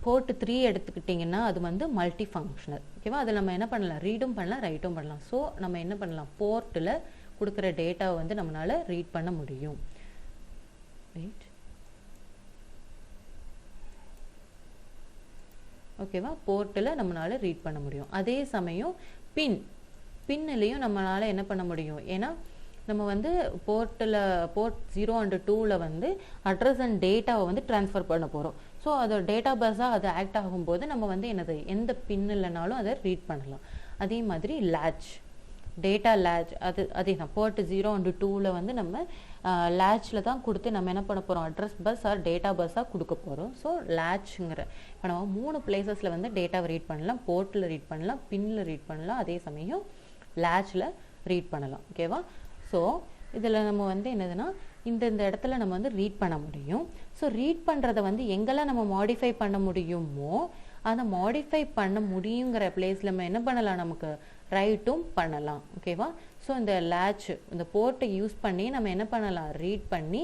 போர்ட் 3 எடுத்துக்கிட்டிங்கன்னா அது வந்து மல்டி ஃபங்க்ஷனல். ஓகேவா? அதில் நம்ம என்ன பண்ணலாம், ரீடும் பண்ணலாம் ரைட்டும் பண்ணலாம். ஸோ நம்ம என்ன பண்ணலாம், போர்ட்டில் கொடுக்குற டேட்டாவை வந்து நம்மளால் ரீட் பண்ண முடியும். ரைட், ஓகேவா? போர்ட்டில் நம்மளால் ரீட் பண்ண முடியும். அதே சமயம் பின்னிலையும் நம்மளால் என்ன பண்ண முடியும், ஏன்னா நம்ம வந்து போர்ட் 0 and 2ல் வந்து அட்ரஸ் அண்ட் டேட்டாவை வந்து ட்ரான்ஸ்ஃபர் பண்ண போகிறோம். ஸோ அதோட டேட்டா பஸ்ஸாக அது ஆக்ட் ஆகும்போது நம்ம வந்து என்னது எந்த பின் இல்லைனாலும் அதை ரீட் பண்ணலாம். அதே மாதிரி லேட்ச், டேட்டா லேட்ச், அதே தான் போர்ட் 0 and 2ல் வந்து நம்ம லேட்சில் தான் கொடுத்து நம்ம என்ன பண்ண போகிறோம், அட்ரஸ் பஸ் ஆர் டேட்டா பஸ்ஸாக கொடுக்க போகிறோம். ஸோ லேட்ச்ங்கிற இப்போ நம்ம 3 பிளேசஸில் வந்து டேட்டாவை ரீட் பண்ணலாம். போர்ட்டில் ரீட் பண்ணலாம், பின்னில் ரீட் பண்ணலாம், அதே சமயம் லேட்சில் ரீட் பண்ணலாம். ஓகேவா? ஸோ இதில் நம்ம வந்து என்னதுன்னா இந்த இடத்துல நம்ம வந்து ரீட் பண்ண முடியும். ஸோ ரீட் பண்ணுறதை வந்து எங்கெல்லாம் நம்ம மாடிஃபை பண்ண முடியுமோ அதை மாடிஃபை பண்ண முடியுங்கிற பிளேஸில் நம்ம என்ன பண்ணலாம், நமக்கு ரைட்டும் பண்ணலாம். ஓகேவா? ஸோ இந்த லேட்ச் இந்த போர்ட்டை யூஸ் பண்ணி நம்ம என்ன பண்ணலாம், ரீட் பண்ணி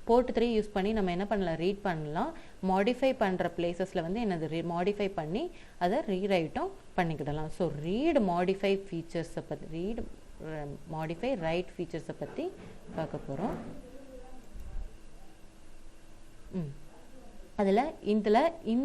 போர்ட் 3 யூஸ் பண்ணி நம்ம என்ன பண்ணலாம், ரீட் பண்ணலாம். மாடிஃபை பண்ணுற பிளேசஸில் வந்து என்னது மாடிஃபை பண்ணி அதை ரீரைட்டும் பண்ணிக்கிடலாம். ஸோ ரீட் மாடிஃபை ஃபீச்சர்ஸை பற்றி மாடிஃபை ரைட் ஃபீச்சர்ஸை பற்றி பார்க்க போகிறோம். அதில்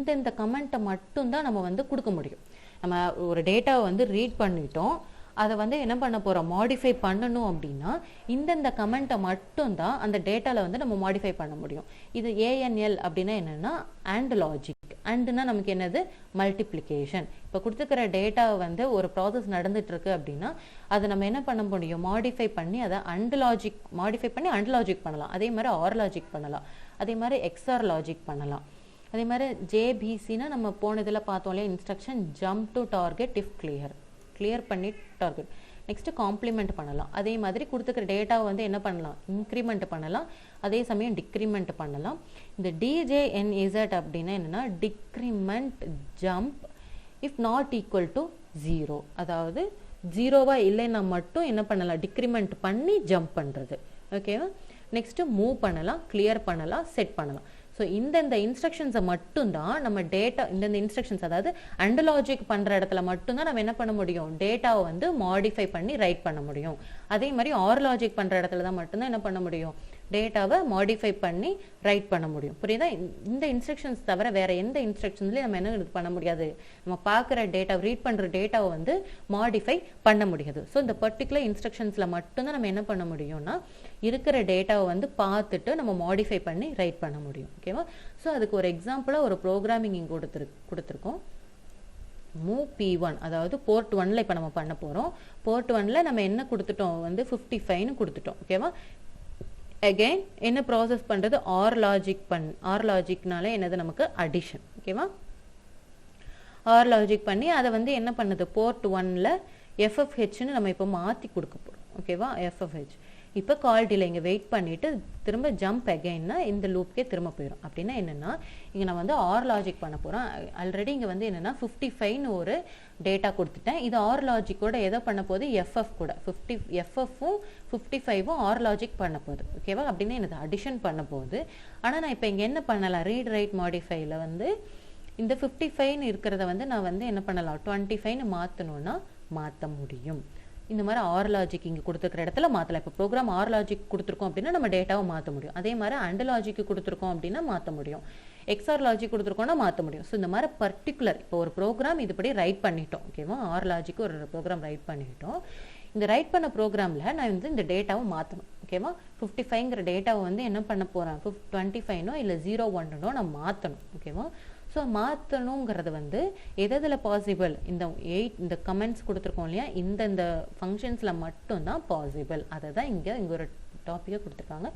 இந்த கமெண்ட்டை மட்டும்தான் நம்ம வந்து கொடுக்க முடியும். நம்ம ஒரு டேட்டாவை வந்து ரீட் பண்ணிட்டோம், அதை வந்து என்ன பண்ண போகிறோம், மாடிஃபை பண்ணணும் அப்படின்னா இந்த கமெண்ட்டை மட்டும்தான் அந்த டேட்டாவில் வந்து நம்ம மாடிஃபை பண்ண முடியும். இது ANL அப்படின்னா என்னென்னா அண்ட் லாஜிக். அண்டுனா நமக்கு என்னது, மல்டிப்ளிகேஷன். இப்போ கொடுத்துக்கிற டேட்டாவை வந்து ஒரு ப்ராசஸ் நடந்துட்டு இருக்கு அப்படின்னா அதை நம்ம என்ன பண்ண முடியும், மாடிஃபை பண்ணி அதை மாடிஃபை பண்ணி அண்ட் லாஜிக் பண்ணலாம். அதே மாதிரி ஆர் லாஜிக் பண்ணலாம், அதே மாதிரி XOR லாஜிக் பண்ணலாம். அதே மாதிரி JBCனா நம்ம போனதில் பார்த்தோம் இல்லையா, instruction jump to target if clear பண்ணி டார்கெட். நெக்ஸ்ட்டு காம்ப்ளிமெண்ட் பண்ணலாம். அதே மாதிரி கொடுத்துக்கிற டேட்டாவை வந்து என்ன பண்ணலாம், இன்க்ரிமெண்ட் பண்ணலாம், அதே சமயம் டிக்ரிமெண்ட் பண்ணலாம். இந்த DJNZ அப்படின்னா என்னென்னா decrement jump if not equal to 0. அதாவது 0வா இல்லைன்னா மட்டும் என்ன பண்ணலாம், டிக்ரிமெண்ட் பண்ணி ஜம்ப் பண்ணுறது. ஓகேவா? நெக்ஸ்ட்டு மூவ் பண்ணலாம், கிளியர் பண்ணலாம், செட் பண்ணலாம். ஸோ இந்த இன்ஸ்ட்ரக்ஷன்ஸை மட்டும்தான் நம்ம டேட்டா இந்த இன்ஸ்ட்ரக்ஷன்ஸ் அதாவது அண்ட் லாஜிக் பண்ணுற இடத்துல மட்டும்தான் நம்ம என்ன பண்ண முடியும், டேட்டாவை வந்து மாடிஃபை பண்ணி ரைட் பண்ண முடியும். அதே மாதிரி ஆர் லாஜிக் பண்ணுற இடத்துல தான் மட்டும்தான் என்ன பண்ண முடியும், டேட்டாவை மாடிஃபை பண்ணி ரைட் பண்ண முடியும். புரியுதா? இந்த இன்ஸ்ட்ரக்ஷன்ஸ் தவிர வேறு எந்த இன்ஸ்ட்ரக்ஷன்ஸ்லையும் நம்ம என்ன பண்ண முடியாது, நம்ம பார்க்குற டேட்டா ரீட் பண்ணுற டேட்டாவை வந்து மாடிஃபை பண்ண முடியாது. ஸோ இந்த பர்டிகுலர் இன்ஸ்ட்ரக்ஷன்ஸில் மட்டும்தான் நம்ம என்ன பண்ண முடியும்னா இருக்கிற டேட்டாவை வந்து பார்த்துட்டு நம்ம மாடிஃபை பண்ணி ரைட் பண்ண முடியும். ஓகேவா? ஸோ அதுக்கு ஒரு எக்ஸாம்பிளாக ஒரு ப்ரோக்ராமிங் இங்கே கொடுத்துருக்கோம். மூவ் P1, அதாவது போர்ட் 1ல் இப்போ நம்ம பண்ண போகிறோம். போர்ட் 1ல் நம்ம என்ன கொடுத்துட்டோம், வந்து 55ன்னு கொடுத்துட்டோம். ஓகேவா? அகெயின் என்ன ப்ராசஸ் பண்ணுறது, ஆர் லாஜிக்னால என்னது, நமக்கு அடிஷன். ஓகேவா? ஆர் லாஜிக் பண்ணி அதை வந்து என்ன பண்ணுது, போர்ட் 1ல் FFHன்னு நம்ம இப்போ மாற்றி கொடுக்க போகிறோம். ஓகேவா? FFH. இப்போ கால் டிலே இங்கே வெயிட் பண்ணிவிட்டு திரும்ப ஜம்ப் அகெயின்னா இந்த லூப்கே திரும்ப போயிடும். அப்படின்னா என்னென்னா இங்கே நான் வந்து ஆர் லாஜிக் பண்ண போகிறேன். ஆல்ரெடி இங்கே வந்து என்னென்னா 55ன்னு ஒரு டேட்டா கொடுத்துட்டேன். இது ஆர் லாஜிக்கோட எதை பண்ண போகுது, FF கூட FFும் 55ம் ஆர் லாஜிக் பண்ண போகுது. ஓகேவா? அப்படின்னா என்னது, அடிஷன் பண்ண போகுது. ஆனால் நான் இப்போ இங்கே என்ன பண்ணலாம், ரீட் ரைட் மாடிஃபைல வந்து இந்த 55ன்னு இருக்கிறத வந்து நான் வந்து என்ன பண்ணலாம், 25ன்னு மாற்றணுன்னா மாற்ற முடியும். இந்த மாதிரி ஆர் லாஜிக் இங்கே கொடுத்துருக்கிற இடத்துல மாற்றலாம். இப்போ ப்ரோக்ராம் ஆர் லாஜிக் கொடுத்துருக்கோம் அப்படின்னா நம்ம டேட்டாவை மாற்ற முடியும். அதே மாதிரி அண்ட் லாஜிக்கு கொடுத்துருக்கோம் அப்படின்னா மாற்ற முடியும். XOR லாஜிக் கொடுத்துருக்கோம்னா மாற்ற முடியும். ஸோ இந்த மாதிரி பர்டிகுலர் இப்போ ஒரு ப்ரோக்ராம் இதுபடி ரைட் பண்ணிட்டோம். ஓகேவா? ஆர் லாஜிக்கு ஒரு ப்ரோக்ராம் ரைட் பண்ணிட்டோம். இந்த ரைட் பண்ண ப்ரோக்ராமில் நான் வந்து இந்த டேட்டாவை மாற்றணும். ஓகேவா? 55ங்கிற டேட்டாவை வந்து என்ன பண்ண போகிறேன், 25னோ இல்லை 01னோ நான் மாற்றணும். ஓகேவா? ஸோ மாற்றணுங்கிறது வந்து எதில் பாசிபிள், இந்த கமெண்ட்ஸ் கொடுத்துருக்கோம் இல்லையா, இந்த ஃபங்க்ஷன்ஸில் மட்டும்தான் பாசிபிள். அதை தான் இங்கே ஒரு டாப்பிக்கை கொடுத்துருக்காங்க,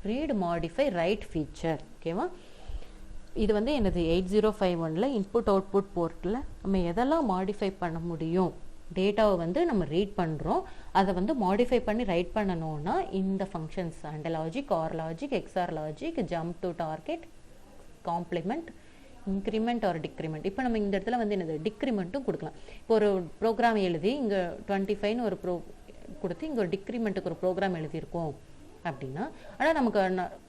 ரீட் மாடிஃபை ரைட் ஃபீச்சர். ஓகேவா? இது வந்து எனது 8051ல் இன்புட் அவுட்புட் போர்ட்டில் நம்ம எதெல்லாம் மாடிஃபை பண்ண முடியும், டேட்டாவை வந்து நம்ம ரீட் பண்ணுறோம், அதை வந்து மாடிஃபை பண்ணி ரைட் பண்ணணும்னா இந்த functions AND logic, OR logic, XOR logic, jump to target, complement, increment or decrement. இப்போ நம்ம இந்த இடத்துல வந்து என்னது டிக்ரிமெண்ட்டும் கொடுக்கலாம். இப்போ ஒரு ப்ரோக்ராம் எழுதி இங்கே 25ன்னு ஒரு கொடுத்து இங்கே ஒரு டிக்ரிமெண்ட்டுக்கு ஒரு ப்ரோக்ராம் எழுதியிருக்கோம் அப்படின்னா, ஆனால் நமக்கு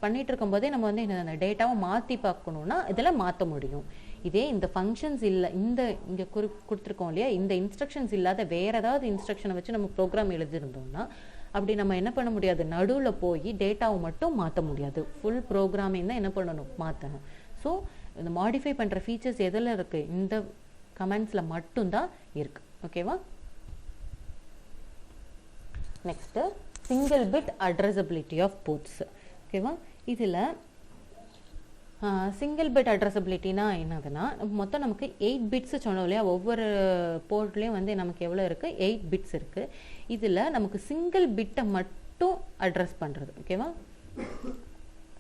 பண்ணிட்டு இருக்கும்போதே நம்ம வந்து என்ன டேட்டாவை மாற்றி பார்க்கணுன்னா இதெல்லாம் மாற்ற முடியும். இதே இந்த ஃபங்க்ஷன்ஸ் இல்லை, இந்த இங்கே கொடுத்துருக்கோம் இல்லையா, இந்த இன்ஸ்ட்ரக்ஷன்ஸ் இல்லாத வேறு ஏதாவது இன்ஸ்ட்ரக்ஷனை வச்சு நம்ம ப்ரோக்ராம் எழுதியிருந்தோம்னா அப்படி நம்ம என்ன பண்ண முடியாது, நடுவில் போய் டேட்டாவை மட்டும் மாற்ற முடியாது. ஃபுல் ப்ரோக்ராமிங் தான் என்ன பண்ணணும், மாற்றணும். ஸோ இந்த மாடிஃபை பண்ணுற ஃபீச்சர்ஸ் எதில் இருக்குது, இந்த கமெண்ட்ஸில் மட்டும்தான் இருக்குது. ஓகேவா? Next single bit addressability of ports. ஓகேவா? இதில் சிங்கிள் பிட் அட்ரஸபிலிட்டினா என்னதுன்னா, மொத்தம் நமக்கு 8 பிட்ஸ் சொன்னோம் இல்லையா, ஒவ்வொரு போர்ட்லேயும் வந்து நமக்கு எவ்வளோ இருக்குது, 8 பிட்ஸ் இருக்குது. இதில் நமக்கு சிங்கிள் பிட்டை மட்டும் அட்ரஸ் பண்ணுறது. ஓகேவா?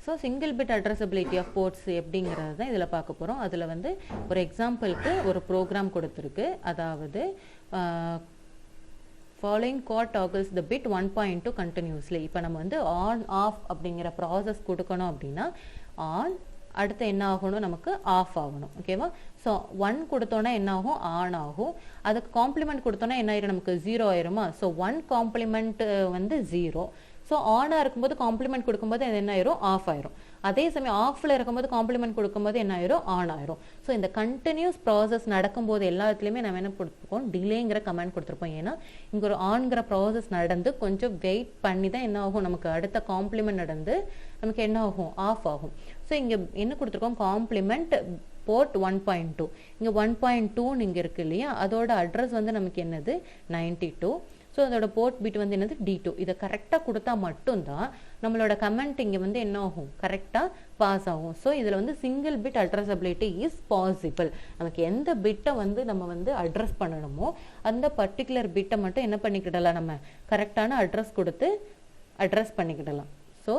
So single bit addressability of ports எப்படிங்கிறது தான் இதில் பார்க்க போகிறோம். அதில் வந்து ஒரு எக்ஸாம்பிளுக்கு ஒரு ப்ரோக்ராம் கொடுத்துருக்கு. அதாவது following code toggles the bit 1.2 continuously. இப்போ நம்ம வந்து ஆன் ஆஃப் அப்படிங்கிற ப்ராசஸ் கொடுக்கணும் அப்படின்னா ஆன், அடுத்து என்ன ஆகணும், நமக்கு ஆஃப் ஆகணும். ஓகேவா? ஸோ 1 கொடுத்தோன்னா என்ன ஆகும், ஆன் ஆகும். அதுக்கு காம்ப்ளிமெண்ட் கொடுத்தோன்னா என்ன ஆயிரும், நமக்கு 0 ஆயிருமா. ஸோ 1 காம்ப்ளிமெண்ட் வந்து 0. ஸோ ஆனாக இருக்கும்போது காம்ப்ளிமெண்ட் கொடுக்கும்போது அது என்ன ஆயிரும், ஆஃப் ஆயிரும். அதே சமயம் ஆஃபில் இருக்கும்போது காம்ப்ளிமெண்ட் கொடுக்கும்போது என்ன ஆயிரும், ஆன் ஆயிரும். ஸோ இந்த கண்டினியூஸ் ப்ராசஸ் நடக்கும்போது எல்லாத்துலேயுமே நம்ம என்ன கொடுத்துருக்கோம், டிலேங்கிற கமெண்ட் கொடுத்துருப்போம். ஏன்னா இங்கே ஒரு ஆன்கிற ப்ராசஸ் நடந்து கொஞ்சம் வெயிட் பண்ணி தான் என்ன ஆகும், நமக்கு அடுத்த காம்ப்ளிமெண்ட் நடந்து நமக்கு என்ன ஆகும், ஆஃப் ஆகும். ஸோ இங்கே என்ன கொடுத்துருக்கோம், காம்ப்ளிமெண்ட் போர்ட் 1.2. இங்கே 1.2 இங்கே இருக்குது இல்லையா, அதோட அட்ரஸ் வந்து நமக்கு என்னது 92. ஸோ அதோட போர்ட் பிட் வந்து என்னது D2. இதை கரெக்டாக கொடுத்தா மட்டும்தான் நம்மளோட கமெண்ட் இங்கே வந்து என்ன ஆகும், கரெக்டாக பாஸ் ஆகும். ஸோ இதில் வந்து சிங்கிள் பிட் அட்ரஸபிலிட்டி இஸ் பாசிபிள். நமக்கு எந்த பிட்டை வந்து நம்ம வந்து அட்ரஸ் பண்ணணுமோ அந்த பர்டிகுலர் பிட்டை மட்டும் என்ன பண்ணிக்கிடலாம், நம்ம கரெக்டான அட்ரஸ் கொடுத்து அட்ரஸ் பண்ணிக்கிடலாம். ஸோ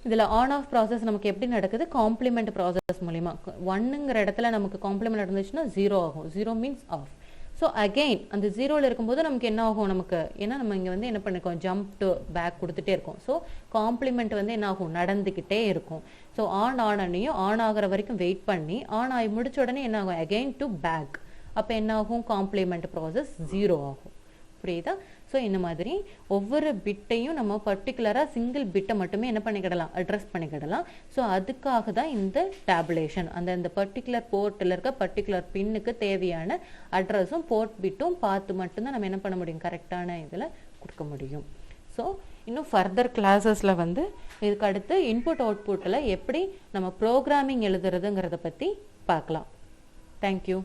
இதில் ஆன் ஆஃப் ப்ராசஸ் நமக்கு எப்படி நடக்குது, காம்ப்ளிமெண்ட் ப்ராசஸ் மூலிமா. 1ங்கிற இடத்துல நமக்கு காம்ப்ளிமெண்ட் நடந்துச்சுன்னா 0 ஆகும். 0 மீன்ஸ் ஆஃப். ஸோ அகெயின் அந்த 0ல் இருக்கும்போது நமக்கு என்ன ஆகும், நமக்கு ஏன்னா நம்ம இங்கே வந்து என்ன பண்ணிருக்கோம், ஜம்ப் டு பேக் கொடுத்துட்டே இருக்கோம். ஸோ காம்ப்ளிமெண்ட் வந்து என்ன ஆகும், நடந்துக்கிட்டே இருக்கும். ஸோ ஆன் ஆனையும் ஆன் ஆகிற வரைக்கும் வெயிட் பண்ணி ஆன் ஆகி முடிச்ச உடனே என்ன ஆகும், அகெயின் டு பேக். அப்போ என்ன ஆகும், காம்ப்ளிமெண்ட் ப்ராசஸ் 0 ஆகும். புரியுதா? ஸோ இந்த மாதிரி ஒவ்வொரு பிட்டையும் நம்ம பர்டிகுலராக சிங்கிள் பிட்டை மட்டுமே என்ன பண்ணிக்கிடலாம், அட்ரஸ் பண்ணிக்கிடலாம். ஸோ அதுக்காக தான் இந்த டேபுலேஷன். அந்த பர்டிகுலர் போர்ட்டில் இருக்க பர்டிகுலர் பின்னுக்கு தேவையான அட்ரஸும் போர்ட் பிட்டும் பார்த்து மட்டும்தான் நம்ம என்ன பண்ண முடியும், கரெக்டான இதில் கொடுக்க முடியும். ஸோ இன்னும் ஃபர்தர் கிளாஸஸில் வந்து இதுக்கு அடுத்து இன்புட் அவுட்புட்டில் எப்படி நம்ம ப்ரோக்ராமிங் எழுதுறதுங்கிறத பற்றி பார்க்கலாம். தேங்க்யூ.